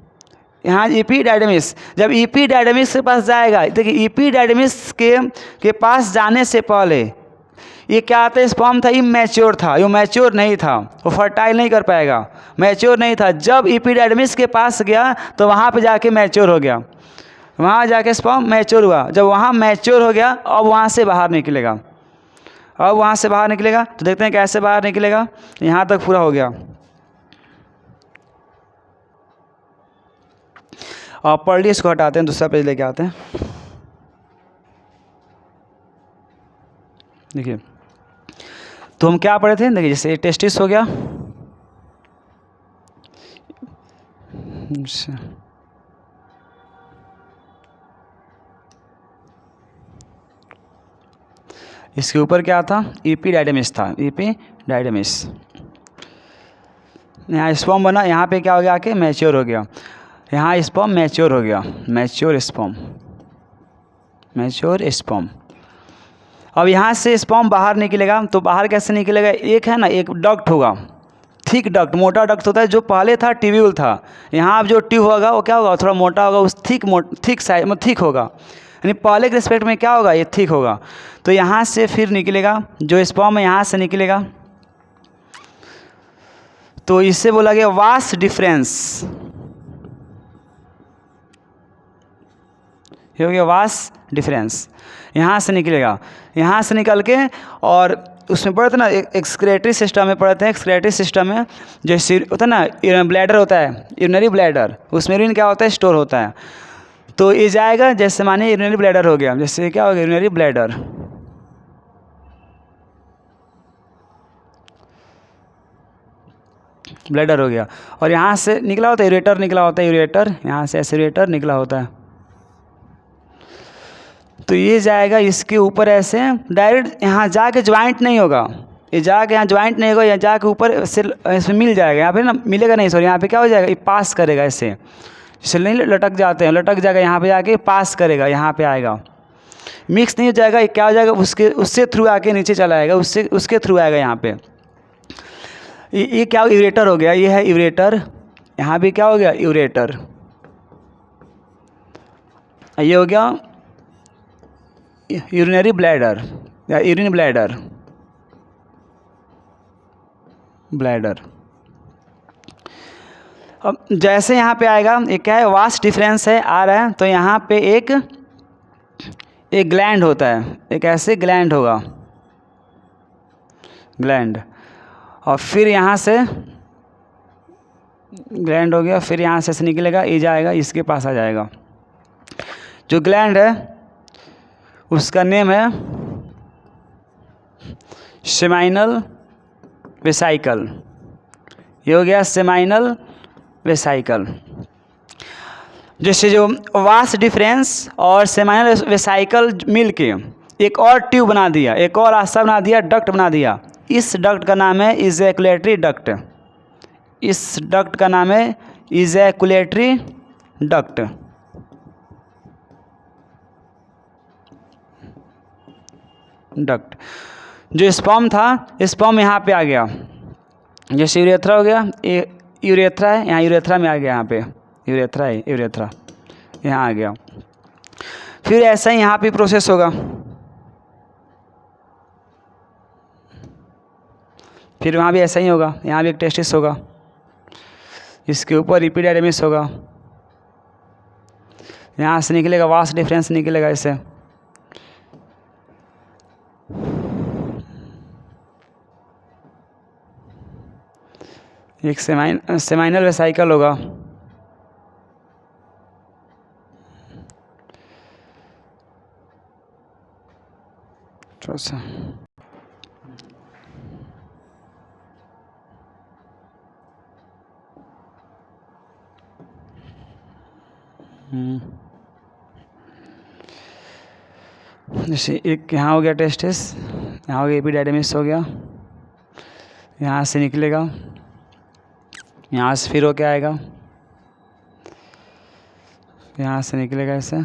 यहाँ इपीडाइडमिस, जब इपीडाइडमिस के पास जाएगा, देखिए इपीडाइडमिस के पास जाने से पहले ये क्या आता है, स्पर्म था, इमैच्योर था, ये मैच्योर नहीं था, वो फर्टाइल नहीं कर पाएगा, मैच्योर नहीं था। जब इपीडाइडमिस के पास गया तो वहाँ पे जाके मैच्योर हो गया, वहाँ जाके स्पर्म मैच्योर हुआ। जब वहाँ मैच्योर हो गया अब वहाँ से बाहर निकलेगा। अब वहाँ से बाहर निकलेगा तो देखते हैं कैसे बाहर निकलेगा। यहाँ तक पूरा हो गया। और पढ़ लिए, इसको हटाते हैं, दूसरा पेज लेके आते हैं। देखिए तो हम क्या पढ़े थे, देखिए जैसे टेस्टिस हो गया, इसके ऊपर क्या था, इपीडाइडमिस था, इपीडाइडमिस। यहाँ स्पर्म बना, यहाँ पे क्या हो गया, आके मैच्योर हो गया। यहाँ स्पर्म मैच्योर हो गया, मैच्योर स्पर्म। अब यहाँ से स्पर्म बाहर निकलेगा, तो बाहर कैसे निकलेगा, एक है ना, एक डक्ट होगा, थिक डक्ट, मोटा डक्ट होता है, जो पहले था ट्यूब्यूल था। यहाँ अब जो ट्यूब होगा वो क्या होगा, थोड़ा मोटा होगा, उस थिक साइज में थिक होगा, यानी पहले के रिस्पेक्ट में क्या होगा, ये थिक होगा। तो यहाँ से फिर निकलेगा, जो स्पर्म है यहाँ से निकलेगा, तो इससे बोला गया वास डिफरेंस। ये हो गया वास डिफरेंस। यहाँ से निकलेगा, यहाँ से निकल के, और उसमें पढ़ते ना एक्सक्रेटरी सिस्टम में पढ़ते हैं। एक्सक्रेटरी सिस्टम में जो होता है ना, ब्लैडर होता है, यूरिनरी ब्लैडर, उसमें यूरिन क्या होता है, स्टोर होता है। तो ये जाएगा, जैसे मानिए यूरिनरी ब्लैडर हो गया, जैसे क्या हो गया, यूरिनरी ब्लैडर हो गया। और यहाँ से निकला होता है यूरेटर, निकला होता है यूरेटर, यहाँ से ऐसे यूरेटर निकला होता है। तो ये जाएगा इसके ऊपर ऐसे डायरेक्ट, यहाँ जाके ज्वाइंट नहीं होगा, ये जाके यहाँ ज्वाइंट नहीं होगा, यहाँ जाके ऊपर से इसमें मिल जाएगा, यहाँ पे ना मिलेगा नहीं, सॉरी यहाँ पे क्या हो जाएगा, ये पास करेगा ऐसे, जैसे नहीं लटक जाते हैं, लटक जाएगा, यहाँ पे जाके पास करेगा, यहाँ पे आएगा, मिक्स नहीं हो जाएगा, ये क्या हो जाएगा, उससे थ्रू आके नीचे चला आएगा, उसके थ्रू आएगा यहाँ पे। ये क्या, यूरेटर हो गया, ये है यूरेटर, यहाँ पे क्या हो गया, यूरेटर। ये हो गया यूरिनरी ब्लैडर या यूरिन ब्लैडर। अब जैसे यहाँ पे आएगा, एक क्या है, वास्ट डिफरेंस है, आ रहा है, तो यहाँ पे एक ग्लैंड होता है, एक ऐसे ग्लैंड होगा, ग्लैंड। और फिर यहाँ से ग्लैंड हो गया, फिर यहाँ से ऐसे निकलेगा, ये जाएगा, इसके पास आ जाएगा। जो ग्लैंड है उसका नेम है सेमाइनल वेसिकल, ये हो गया सेमाइनल वेसाइकल। जैसे जो वास डिफरेंस और सेमाइनल वेसाइकल मिल के एक और ट्यूब बना दिया, एक और रास्ता बना दिया, डक्ट बना दिया। इस डक्ट का नाम है इजैकुलेटरी डक्ट। इस डक्ट का नाम है इजैकुलेटरी डक्ट। डक्ट जो स्पर्म था, स्पर्म यहाँ पे आ गया, जैसे यूरेथ्रा हो गया, ये यूरेथ्रा है, यहाँ यूरेथ्रा में आ गया, यहाँ पे यूरेथ्रा है, यूरेथ्रा यहाँ आ गया। फिर ऐसा ही यहाँ पे प्रोसेस होगा, फिर वहाँ भी ऐसा ही होगा, यहाँ भी एक टेस्टिस होगा, इसके ऊपर एपिडाइडमिस होगा, यहाँ से निकलेगा वास डिफरेंस निकलेगा ऐसे। एक सेमाइनल वेसाइकल होगा, थोड़ा सा जैसे एक यहाँ हो गया टेस्टिस, यहाँ हो गया एपिडाइडमिस हो गया, यहाँ से निकलेगा, यहाँ से फिर हो के आएगा, यहाँ से निकलेगा ऐसे,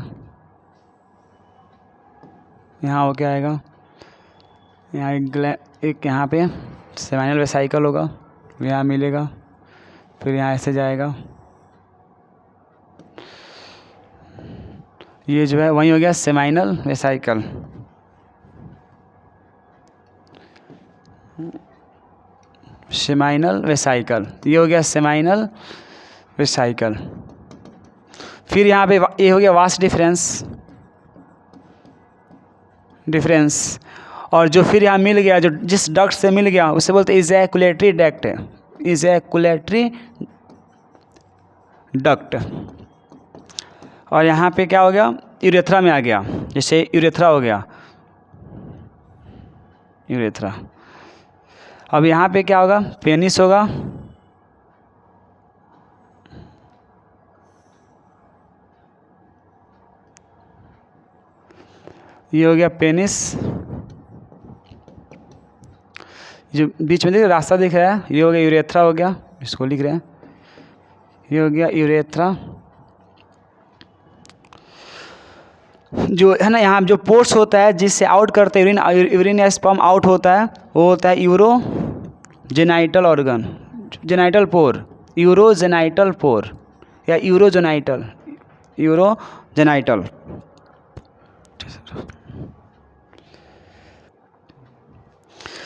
यहाँ हो के आएगा, यहाँ एक यहाँ पे सेमाइनल वेसाइकल होगा, यहाँ मिलेगा, फिर यहाँ ऐसे जाएगा, ये जो है वही हो गया सेमाइनल वेसाइकल। सेमाइनल वेसाइकल, ये हो गया सेमाइनल वेसाइकल। फिर यहाँ पे ये हो गया वास डिफरेंस, और जो फिर यहाँ मिल गया, जो जिस डक्ट से मिल गया उसे बोलते हैं इजैकुलेटरी डक्ट, इजैकुलेटरी डक्ट। और यहाँ पे क्या हो गया, यूरेथ्रा में आ गया, जैसे यूरेथ्रा हो गया, यूरेथ्रा। अब यहाँ पे क्या होगा, पेनिस होगा, ये हो गया पेनिस, जो बीच में देखिए रास्ता दिख रहा है, ये हो गया यूरेथ्रा हो गया, इसको लिख रहे हैं, ये हो गया यूरेथ्रा। जो है ना, यहाँ जो पोर्स होता है जिससे आउट करते हैं यूरिन या स्पर्म आउट होता है, वो होता है urogenital organ, genital pore, urogenital pore या यूरोजेनाइटल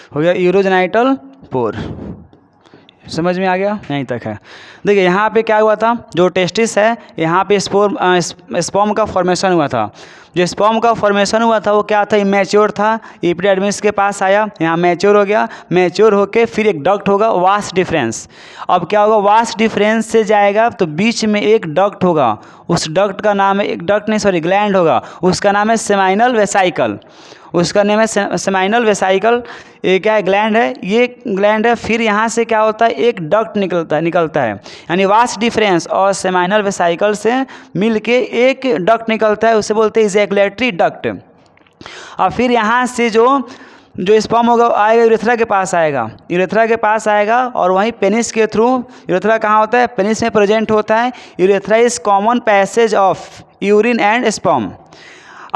हो गया यूरोजेनाइटल पोर। समझ में आ गया, यहीं तक है। देखिए यहाँ पे क्या हुआ था, जो टेस्टिस है यहाँ पे स्पर्म का फॉर्मेशन हुआ था। जो स्पर्म का फॉर्मेशन हुआ था वो क्या था, इमैच्योर था, एपिडाइडमिस के पास आया, यहाँ मैच्योर हो गया, मैच्योर होके फिर एक डक्ट होगा वास डिफरेंस। अब क्या होगा, वास डिफरेंस से जाएगा तो बीच में एक डक्ट होगा, उस डक्ट का नाम है, एक डक्ट नहीं सॉरी ग्लैंड होगा, उसका नाम है सेमाइनल वेसाइकल, उसका नेम है सेमाइनल वेसाइकल। ये क्या है, ग्लैंड है, ये ग्लैंड है। फिर यहाँ से क्या होता है, एक डक्ट निकलता है, यानी वास डिफरेंस और सेमाइनल वेसाइकल से मिलके एक डक्ट निकलता है, उसे बोलते हैं इजैकुलेटरी डक्ट। और फिर यहाँ से जो स्पर्म होगा आएगा यूरेथ्रा के पास आएगा, यूरेथ्रा के पास आएगा, और वहीं पेनिस के थ्रू, यूरेथ्रा कहाँ होता है, पेनिस में प्रेजेंट होता है। Urethra is common passage of urine and sperm.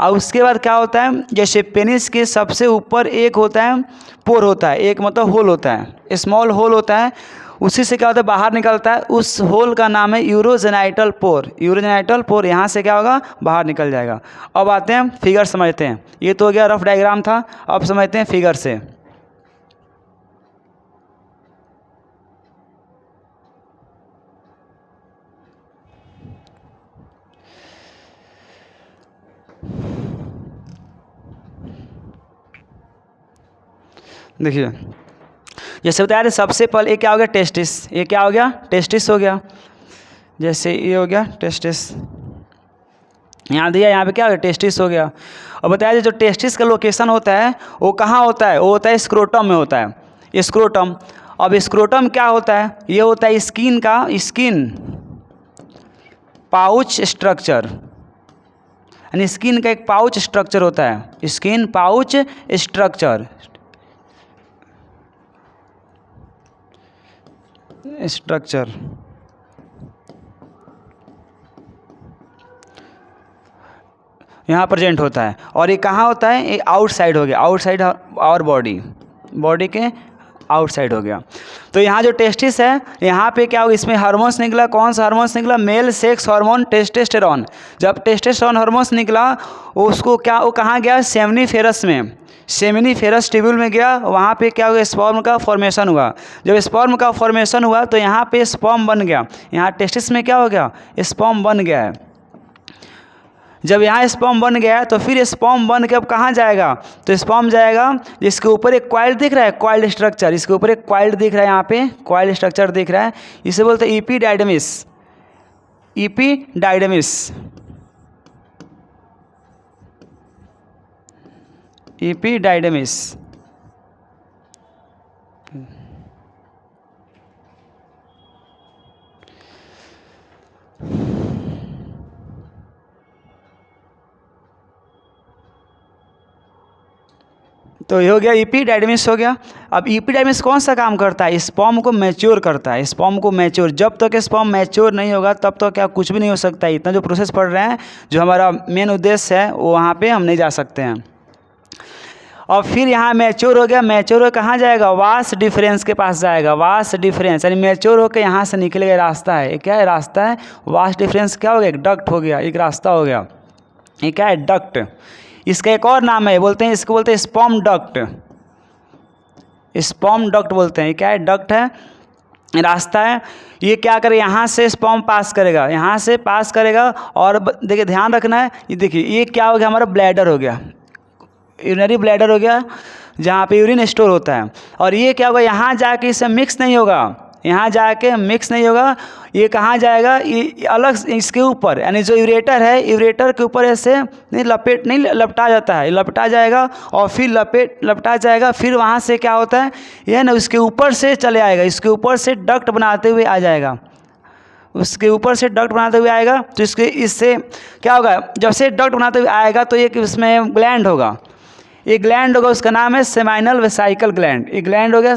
और उसके बाद क्या होता है, जैसे पेनिस के सबसे ऊपर एक होता है पोर होता है, एक मतलब होल होता है, स्मॉल होल होता है, उसी से क्या होता है बाहर निकलता है, उस होल का नाम है यूरोजेनाइटल पोर। यूरोजेनाइटल पोर यहाँ से क्या होगा, बाहर निकल जाएगा। अब आते हैं फिगर समझते हैं, ये तो हो गया रफ डायग्राम था, अब समझते हैं फिगर से। देखिए जैसे बताया था, सबसे पहले ये क्या हो गया, टेस्टिस, ये क्या हो गया, टेस्टिस हो गया। जैसे ये हो गया टेस्टिस, यहाँ दिया, यहाँ पे क्या हो गया, टेस्टिस हो गया। और बताया जो टेस्टिस का लोकेशन होता है वो कहाँ होता है, वो होता है स्क्रोटम में होता है, स्क्रोटम। अब स्क्रोटम क्या होता है? ये होता है स्किन पाउच स्ट्रक्चर, यानी स्किन का एक पाउच स्ट्रक्चर होता है, स्किन पाउच स्ट्रक्चर। यहाँ प्रेजेंट होता है। और ये कहाँ होता है? ये आउटसाइड हो गया, आउटसाइड और बॉडी के आउटसाइड हो गया। तो यहाँ जो टेस्टिस है, यहाँ पे क्या होगा? इसमें हार्मोन्स निकला। कौन सा हार्मोन्स निकला? Male sex hormone testosterone. जब टेस्टोस्टेरोन हार्मोन्स निकला, उसको क्या, वो कहाँ गया? सेमिनिफेरस में, सेमिनिफेरस ट्यूब्यूल में गया। वहाँ पे क्या हुआ? स्पर्म का फॉर्मेशन हुआ। जब स्पर्म का फॉर्मेशन हुआ तो यहाँ पे स्पर्म बन गया। यहाँ टेस्टिस में क्या हो गया? स्पर्म बन गया है। जब यहाँ स्पर्म बन गया तो फिर स्पर्म बन के अब कहाँ जाएगा? तो स्पर्म जाएगा, इसके ऊपर एक कॉइल दिख रहा है, कॉइल्ड स्ट्रक्चर, इसके ऊपर एक कॉइल दिख रहा है, यहाँ पे कॉइल्ड स्ट्रक्चर दिख रहा है, इसे बोलते हैं एपिडाइडमिस। एपिडाइडमिस। तो ये हो गया, एपिडाइडमिस हो गया। अब एपिडाइडमिस कौन सा काम करता है? स्पर्म को मैच्योर करता है, स्पर्म को मैच्योर। जब तक स्पर्म मैच्योर नहीं होगा तब तक क्या कुछ भी नहीं हो सकता है। इतना जो प्रोसेस पढ़ रहे हैं, जो हमारा मेन उद्देश्य है, वो वहाँ पे हम नहीं जा सकते हैं। और फिर यहाँ मैच्योर हो गया, मैच्योर हो कहाँ जाएगा? वास डिफरेंस के पास जाएगा, वास डिफरेंस, यानी मैच्योर होकर यहाँ से निकलेगा। रास्ता है, ये क्या है? रास्ता है। वास डिफरेंस क्या हो गया? एक डक्ट हो गया, एक रास्ता हो गया। ये क्या है? डक्ट। इसका एक और नाम है, बोलते हैं, इसको बोलते हैं स्पर्म डक्ट, स्पर्म डक्ट बोलते हैं। ये क्या है? डक्ट है, रास्ता है। ये क्या करे? यहाँ से स्पर्म पास करेगा, यहाँ से पास करेगा। और देखिए ध्यान रखना है, ये देखिए ये क्या हो गया? हमारा ब्लैडर हो गया, यूरिनरी ब्लैडर हो गया, जहाँ पे यूरिन स्टोर होता है। और ये क्या होगा? यहाँ जाके इससे मिक्स नहीं होगा, यहाँ जाके मिक्स नहीं होगा। ये कहाँ जाएगा? ये अलग इसके ऊपर, यानी जो यूरेटर है, यूरेटर के ऊपर ऐसे नहीं लपटा जाता है, लपटा जाएगा और फिर लपटा जाएगा। फिर वहाँ से क्या होता है? ये ना उसके ऊपर से चले आएगा, इसके ऊपर से डक्ट बनाते हुए आ जाएगा, उसके ऊपर से डक्ट बनाते हुए आएगा। तो इससे क्या होगा? जब से डक्ट बनाते हुए आएगा तो एक इसमें ग्लैंड होगा, एक ग्लैंड होगा, उसका नाम है सेमाइनल वेसाइकल ग्लैंड। एक ग्लैंड हो गया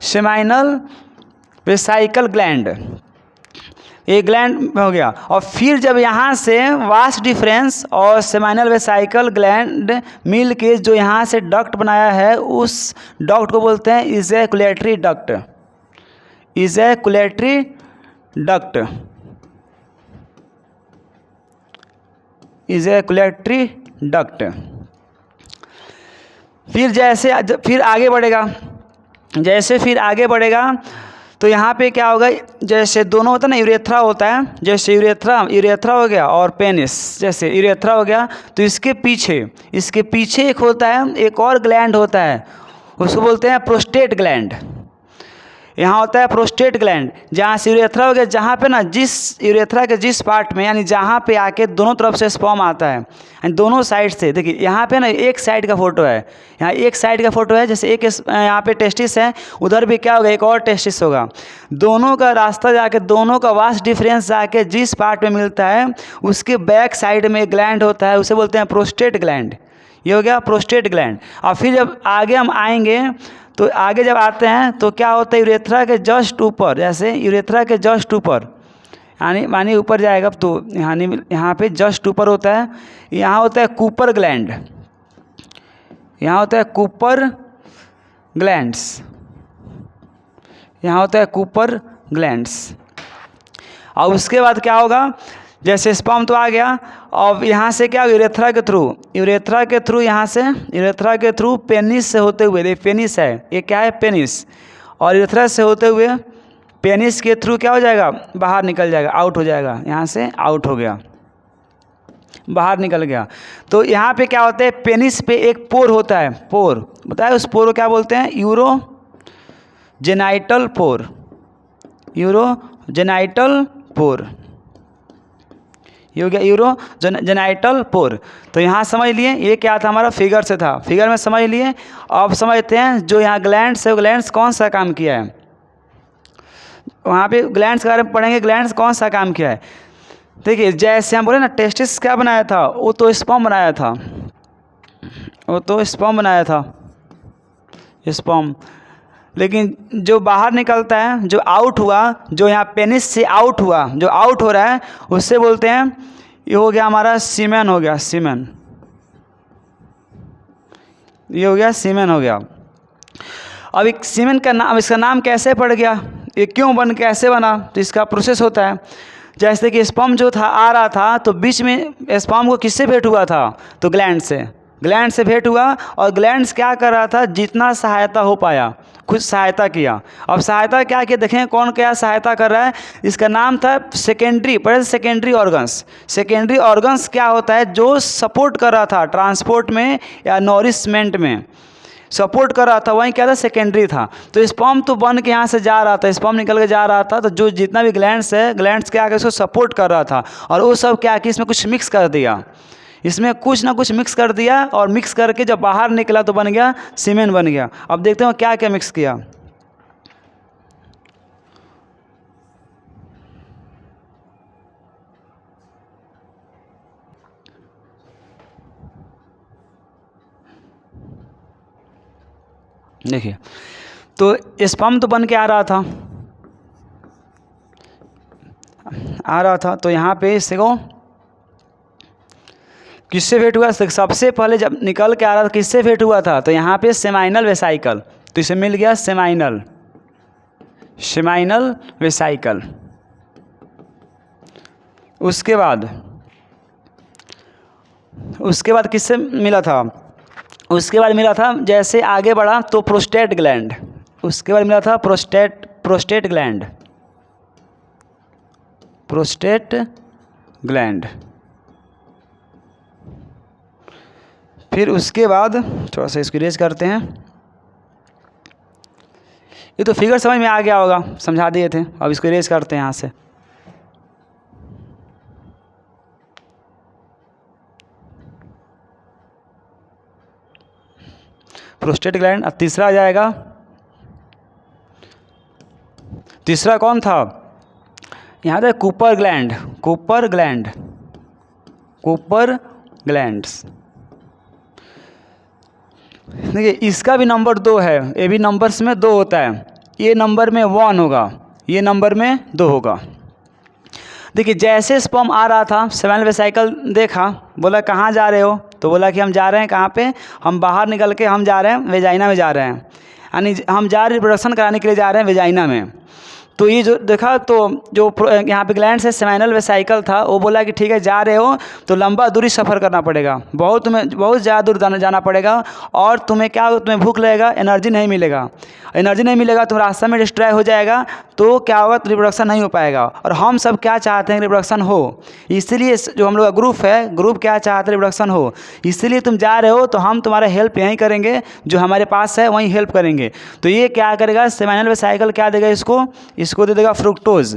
सेमाइनल वेसाइकल ग्लैंड, एक ग्लैंड हो गया। और फिर जब यहाँ से वास डिफरेंस और सेमाइनल वेसाइकल ग्लैंड मिल के जो यहाँ से डक्ट बनाया है, उस डक्ट को बोलते हैं ejaculatory duct, ejaculatory duct, ejaculatory duct. फिर आगे बढ़ेगा, जैसे फिर आगे बढ़ेगा तो यहाँ पे क्या होगा? जैसे दोनों होता है ना, यूरेथ्रा होता है, जैसे यूरेथ्रा हो गया और पेनिस, जैसे यूरेथ्रा हो गया तो इसके पीछे एक होता है, एक और ग्लैंड होता है, उसको बोलते हैं प्रोस्टेट ग्लैंड। यहाँ होता है प्रोस्टेट ग्लैंड, जहाँ से यूरेथ्रा हो गया, जहाँ पे ना जिस यूरेथ्रा के जिस पार्ट में, यानी जहाँ पे आके दोनों तरफ से स्पर्म आता है, यानी दोनों साइड से। देखिए यहाँ पे ना एक साइड का फोटो है, यहाँ एक साइड का फोटो है, जैसे एक यहाँ पे टेस्टिस है, उधर भी क्या होगा? एक और टेस्टिस होगा। दोनों का रास्ता जाके, दोनों का वास डिफरेंस जाके जिस पार्ट में मिलता है, उसके बैक साइड में ग्लैंड होता है, उसे बोलते हैं प्रोस्टेट ग्लैंड। ये हो गया प्रोस्टेट ग्लैंड। और फिर जब आगे हम आएंगे तो आगे जब आते हैं तो क्या होता है? यूरेथ्रा के जस्ट ऊपर, जैसे यूरेथ्रा के जस्ट ऊपर, यानी मानी ऊपर जाएगा तो यहाँ पे जस्ट ऊपर होता है, यहाँ होता है कूपर ग्लैंड, यहाँ होता है कूपर ग्लैंड्स, यहाँ होता है कूपर ग्लैंड्स। और उसके बाद क्या होगा? जैसे स्पर्म तो आ गया, और यहाँ से क्या? यूरेथ्रा के थ्रू यहाँ से यूरेथ्रा के थ्रू पेनिस से होते हुए, ये पेनिस है, ये क्या है? पेनिस। और यूरेथ्रा से होते हुए पेनिस के थ्रू क्या हो जाएगा? बाहर निकल जाएगा, आउट हो जाएगा, यहाँ से आउट हो गया, बाहर निकल गया। तो यहाँ पे क्या होता है? पेनिस पे एक पोर होता है, पोर बताए, उस पोर को क्या बोलते हैं? यूरोजेनाइटल पोर, यूरोजेनाइटल पोर। ये हो गया यूरोजेनाइटल पोर। तो यहाँ समझ लिए, ये क्या था? हमारा फिगर में समझ लिए। अब समझते हैं जो यहाँ ग्लैंड्स है, ग्लैंड्स कौन सा काम किया है? वहाँ पे ग्लैंड्स के बारे में पढ़ेंगे, ग्लैंड्स कौन सा काम किया है। देखिए जैसे हम बोले ना टेस्टिस क्या बनाया था, वो तो स्पर्म बनाया था, वो तो स्पर्म बनाया था, स्पर्म। लेकिन जो बाहर निकलता है, जो आउट हुआ, जो यहाँ पेनिस से आउट हुआ, जो आउट हो रहा है उससे बोलते हैं, ये हो गया हमारा सीमेन, हो गया सीमेन, ये हो गया सीमेन हो गया। अब एक सीमेन का नाम, इसका नाम कैसे पड़ गया, ये क्यों बन, कैसे बना, तो इसका प्रोसेस होता है। जैसे कि स्पर्म जो था आ रहा था तो बीच में स्पर्म को किससे भेंट हुआ था, तो ग्लैंड से, ग्लैंड से भेंट हुआ। और ग्लैंड्स क्या कर रहा था, जितना सहायता हो पाया कुछ सहायता किया। अब सहायता क्या किया, देखें कौन क्या सहायता कर रहा है। इसका नाम था सेकेंडरी, पहले सेकेंडरी ऑर्गन्स। सेकेंडरी ऑर्गन्स क्या होता है, जो सपोर्ट कर रहा था ट्रांसपोर्ट में या नॉरिशमेंट में सपोर्ट कर रहा था, वहीं क्या था, सेकेंडरी था। तो स्पर्म तो बन के यहाँ से जा रहा था, स्पर्म निकल के जा रहा था, तो जो जितना भी ग्लैंड्स है, ग्लैंड्स क्या आगे उसको सपोर्ट कर रहा था। और वो सब क्या कि इसमें कुछ मिक्स कर दिया, इसमें कुछ ना कुछ मिक्स कर दिया, और मिक्स करके जब बाहर निकला तो बन गया सीमेन बन गया। अब देखते हो क्या क्या मिक्स किया। देखिए तो स्पर्म तो बन के आ रहा था, तो यहाँ पे इसको किससे भेंट हुआ, सबसे पहले जब निकल के आ रहा था किससे भेंट हुआ था, तो यहाँ पे सेमाइनल वेसाइकल, तो इसे मिल गया सेमाइनल, सेमाइनल वेसाइकल। उसके बाद किससे मिला था, उसके बाद मिला था, जैसे आगे बढ़ा तो प्रोस्टेट ग्लैंड, उसके बाद मिला था प्रोस्टेट ग्लैंड, प्रोस्टेट ग्लैंड। फिर उसके बाद थोड़ा सा इसको इरेज करते हैं। ये तो फिगर समझ में आ गया होगा, समझा दिए थे। अब इसको इरेज करते हैं यहाँ से। Prostate gland. अब तीसरा आ जाएगा, तीसरा कौन था, यहाँ पे Cooper gland, Cooper gland, Cooper glands. देखिए इसका भी नंबर 2 है, ये भी नंबर्स में 2 होता है, ये नंबर में 1 होगा, ये नंबर में 2 होगा। देखिए जैसे स्पर्म आ रहा था, सेमाइनल वेसाइकल देखा, बोला कहाँ जा रहे हो, तो बोला कि हम जा रहे हैं कहाँ पे, हम बाहर निकल के हम जा रहे हैं वेजाइना में जा रहे हैं, यानी हम जा रहे रिप्रोडक्शन कराने के लिए जा रहे हैं वेजाइना में। तो ये जो देखा, तो जो यहाँ पे ग्लैंड से सेमाइनल वेसाइकल था, वो बोला कि ठीक है जा रहे हो तो लंबा दूरी सफ़र करना पड़ेगा, तुम्हें बहुत ज़्यादा दूर जाना पड़ेगा, और तुम्हें क्या, तुम्हें भूख लगेगा, एनर्जी नहीं मिलेगा, एनर्जी नहीं मिलेगा, तुम रास्ता में डिस्ट्रॉय हो जाएगा, तो क्या होगा, तो रिप्रोडक्शन नहीं हो पाएगा। और हम सब क्या चाहते हैं, रिप्रोडक्शन हो, इसीलिए जो हम लोग का ग्रुप है, ग्रुप क्या चाहते हैं, रिप्रोडक्शन हो, इसीलिए तुम जा रहे हो, तो हम तुम्हारा हेल्प यहीं करेंगे, जो हमारे पास है वहीं हेल्प करेंगे। तो ये क्या करेगा, सेमाइनल वेसाइकल क्या देगा इसको दे देगा फ्रुक्टोज,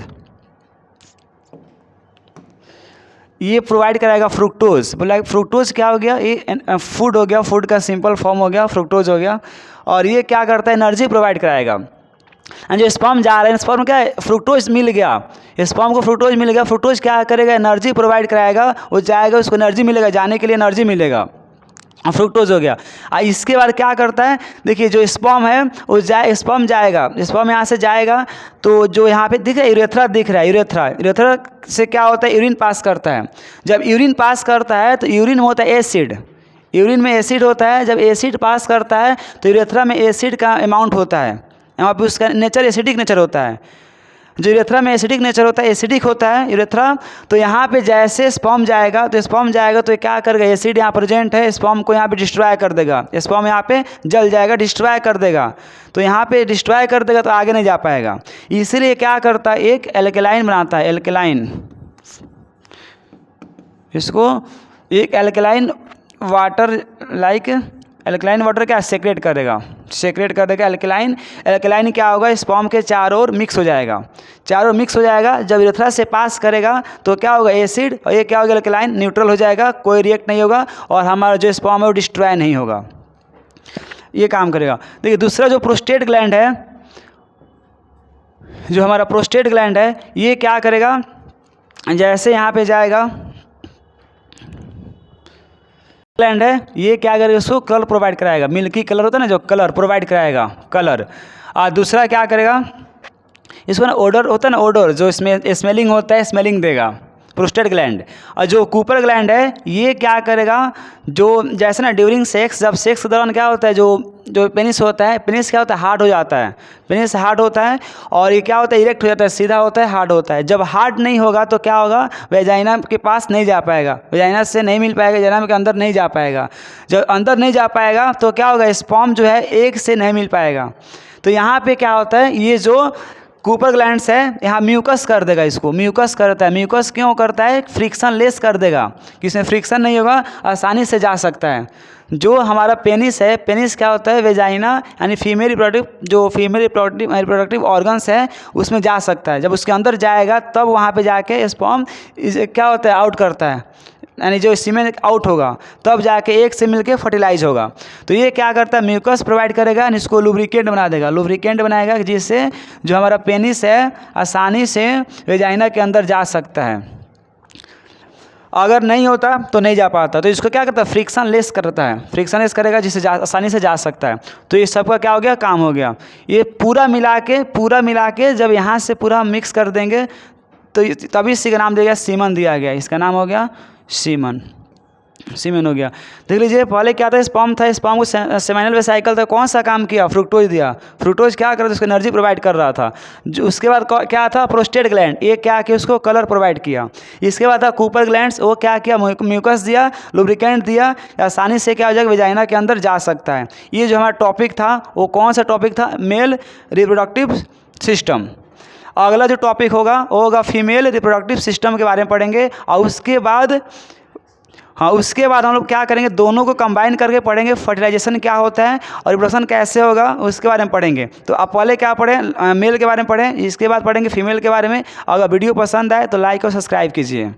ये प्रोवाइड कराएगा फ्रुक्टोज। बोला फ्रुक्टोज क्या हो गया, ये फूड हो गया, फूड का सिंपल फॉर्म हो गया, फ्रुक्टोज हो गया। और ये क्या करता है, एनर्जी प्रोवाइड कराएगा। जो स्पर्म जा रहे हैं, स्पर्म क्या है, फ्रुक्टोज मिल गया, स्पर्म को फ्रुक्टोज मिल गया, फ्रुक्टोज क्या करेगा, एनर्जी प्रोवाइड कराएगा, वो जाएगा, उसको एनर्जी मिलेगा, जाने के लिए एनर्जी मिलेगा, फ्रुक्टोज हो गया। इसके बाद क्या करता है, देखिए जो स्पर्म है वो स्पर्म जाएगा, स्पर्म यहाँ से जाएगा, तो जो यहाँ पे दिख रहा है यूरेथ्रा दिख रहा है, यूरेथ्रा से क्या होता है, यूरिन पास करता है। जब यूरिन पास करता है तो यूरिन होता है एसिड, यूरिन में एसिड होता है, जब एसिड पास करता है तो यूरेथ्रा में एसिड का अमाउंट होता है, वहाँ पे उसका नेचर एसिडिक नेचर होता है। जो यूरेथ्रा में एसिडिक नेचर होता है, एसिडिक होता है यूरेथ्रा, तो यहाँ पे जैसे स्पर्म जाएगा तो ये क्या करेगा, एसिड यहाँ प्रेजेंट है, स्पर्म को यहाँ पे डिस्ट्रॉय कर देगा, स्पर्म यहाँ पे जल जाएगा, डिस्ट्रॉय कर देगा। तो यहाँ पे डिस्ट्रॉय कर देगा तो आगे नहीं जा पाएगा, इसीलिए क्या करता है, एक एल्केलाइन बनाता है, एल्केलाइन, इसको एक alkaline water like alkaline water क्या सेक्रेट करेगा, सेक्रेट कर देगा एल्कलाइन। एल्कलाइन क्या होगा, स्पर्म के चारों ओर मिक्स हो जाएगा, चारों ओर मिक्स हो जाएगा। जब यूरेथ्रा से पास करेगा तो क्या होगा, एसिड, और ये क्या होगा, एल्कलाइन न्यूट्रल हो जाएगा, कोई रिएक्ट नहीं होगा, और हमारा जो स्पर्म है वो डिस्ट्रॉय नहीं होगा, ये काम करेगा। देखिए दूसरा जो प्रोस्टेट ग्लैंड है, जो हमारा प्रोस्टेट ग्लैंड है ये क्या करेगा, जैसे यहाँ पे जाएगा ग्लैंड है ये क्या करेगा, उसको कलर प्रोवाइड कराएगा, मिल्की कलर होता है ना जो कलर प्रोवाइड कराएगा कलर। और दूसरा क्या करेगा, इसको ना ओडर होता है ना, ओडर जो इसमें स्मेलिंग होता है स्मेलिंग देगा प्रोस्टेट ग्लैंड। और जो कूपर ग्लैंड है ये क्या करेगा, जो जैसे ना ड्यूरिंग सेक्स, जब सेक्स के दौरान क्या होता है, जो पेनिस होता है, पेनिस क्या होता है हार्ड हो जाता है, पेनिस हार्ड होता है और ये क्या होता है इरेक्ट हो जाता है, सीधा होता है, हार्ड होता है। जब हार्ड नहीं होगा तो क्या होगा, वेजाइना के पास नहीं जा पाएगा, वेजाइना से नहीं मिल पाएगा, वेजाइना के अंदर नहीं जा पाएगा। जब अंदर नहीं जा पाएगा तो क्या होगा, स्पर्म जो है एग से नहीं मिल पाएगा। तो यहाँ पे क्या होता है, ये जो कूपर ग्लैंड्स है यहाँ म्यूकस कर देगा, इसको म्यूकस करता है। म्यूकस क्यों करता है, फ्रिक्शन लेस कर देगा, कि इसमें फ्रिक्शन नहीं होगा, आसानी से जा सकता है। जो हमारा पेनिस है, पेनिस क्या होता है वेजाइना यानी फीमेल रिप्रोडक्टिव, जो फीमेल रिप्रोडक्टिव ऑर्गन्स है उसमें जा सकता है। जब उसके अंदर जाएगा तब वहाँ पे जाके स्पर्म क्या होता है आउट करता है, यानी जो सीमेन आउट होगा तब जाके एक से मिलके फर्टिलाइज होगा। तो ये क्या करता है, म्यूकस प्रोवाइड करेगा, इसको लुब्रिकेंट बना देगा, लुब्रिकेंट बनाएगा जिससे जो हमारा पेनिस है आसानी से वेजाइना के अंदर जा सकता है। अगर नहीं होता तो नहीं जा पाता, तो इसको क्या करता है, फ्रिक्शन लेस करता है, फ्रिक्शन लेस करेगा जिससे आसानी से जा सकता है। तो ये सबका क्या हो गया, काम हो गया। ये पूरा मिला के जब यहाँ से पूरा मिक्स कर देंगे तो तभी इसी का नाम दिया गया सीमन दिया गया, इसका नाम हो गया सीमन हो गया। देख लीजिए पहले क्या था, स्पर्म था, स्पर्म को सेमिनल वेसाइकल था, कौन सा काम किया, फ्रुक्टोज दिया, फ्रुक्टोज क्या कर रहा था, उसको एनर्जी प्रोवाइड कर रहा था। जो उसके बाद क्या था, प्रोस्टेट ग्लैंड, ये क्या किया, उसको कलर प्रोवाइड किया। इसके बाद था कूपर ग्लैंड्स, वो क्या किया, म्यूकस दिया, लुब्रिकेंट दिया, आसानी से क्या हो जाएगा वेजाइना के अंदर जा सकता है। ये जो हमारा टॉपिक था वो कौन सा टॉपिक था, मेल रिप्रोडक्टिव सिस्टम। अगला जो टॉपिक होगा वो होगा फीमेल रिप्रोडक्टिव सिस्टम के बारे में पढ़ेंगे। और उसके बाद हम लोग क्या करेंगे, दोनों को कंबाइन करके पढ़ेंगे, फर्टिलाइजेशन क्या होता है और रिप्रोडक्शन कैसे होगा उसके बारे में पढ़ेंगे। तो आप पहले क्या पढ़ें, मेल के बारे में पढ़ें, इसके बाद पढ़ेंगे फीमेल के बारे में। अगर वीडियो पसंद आए तो लाइक और सब्सक्राइब कीजिए।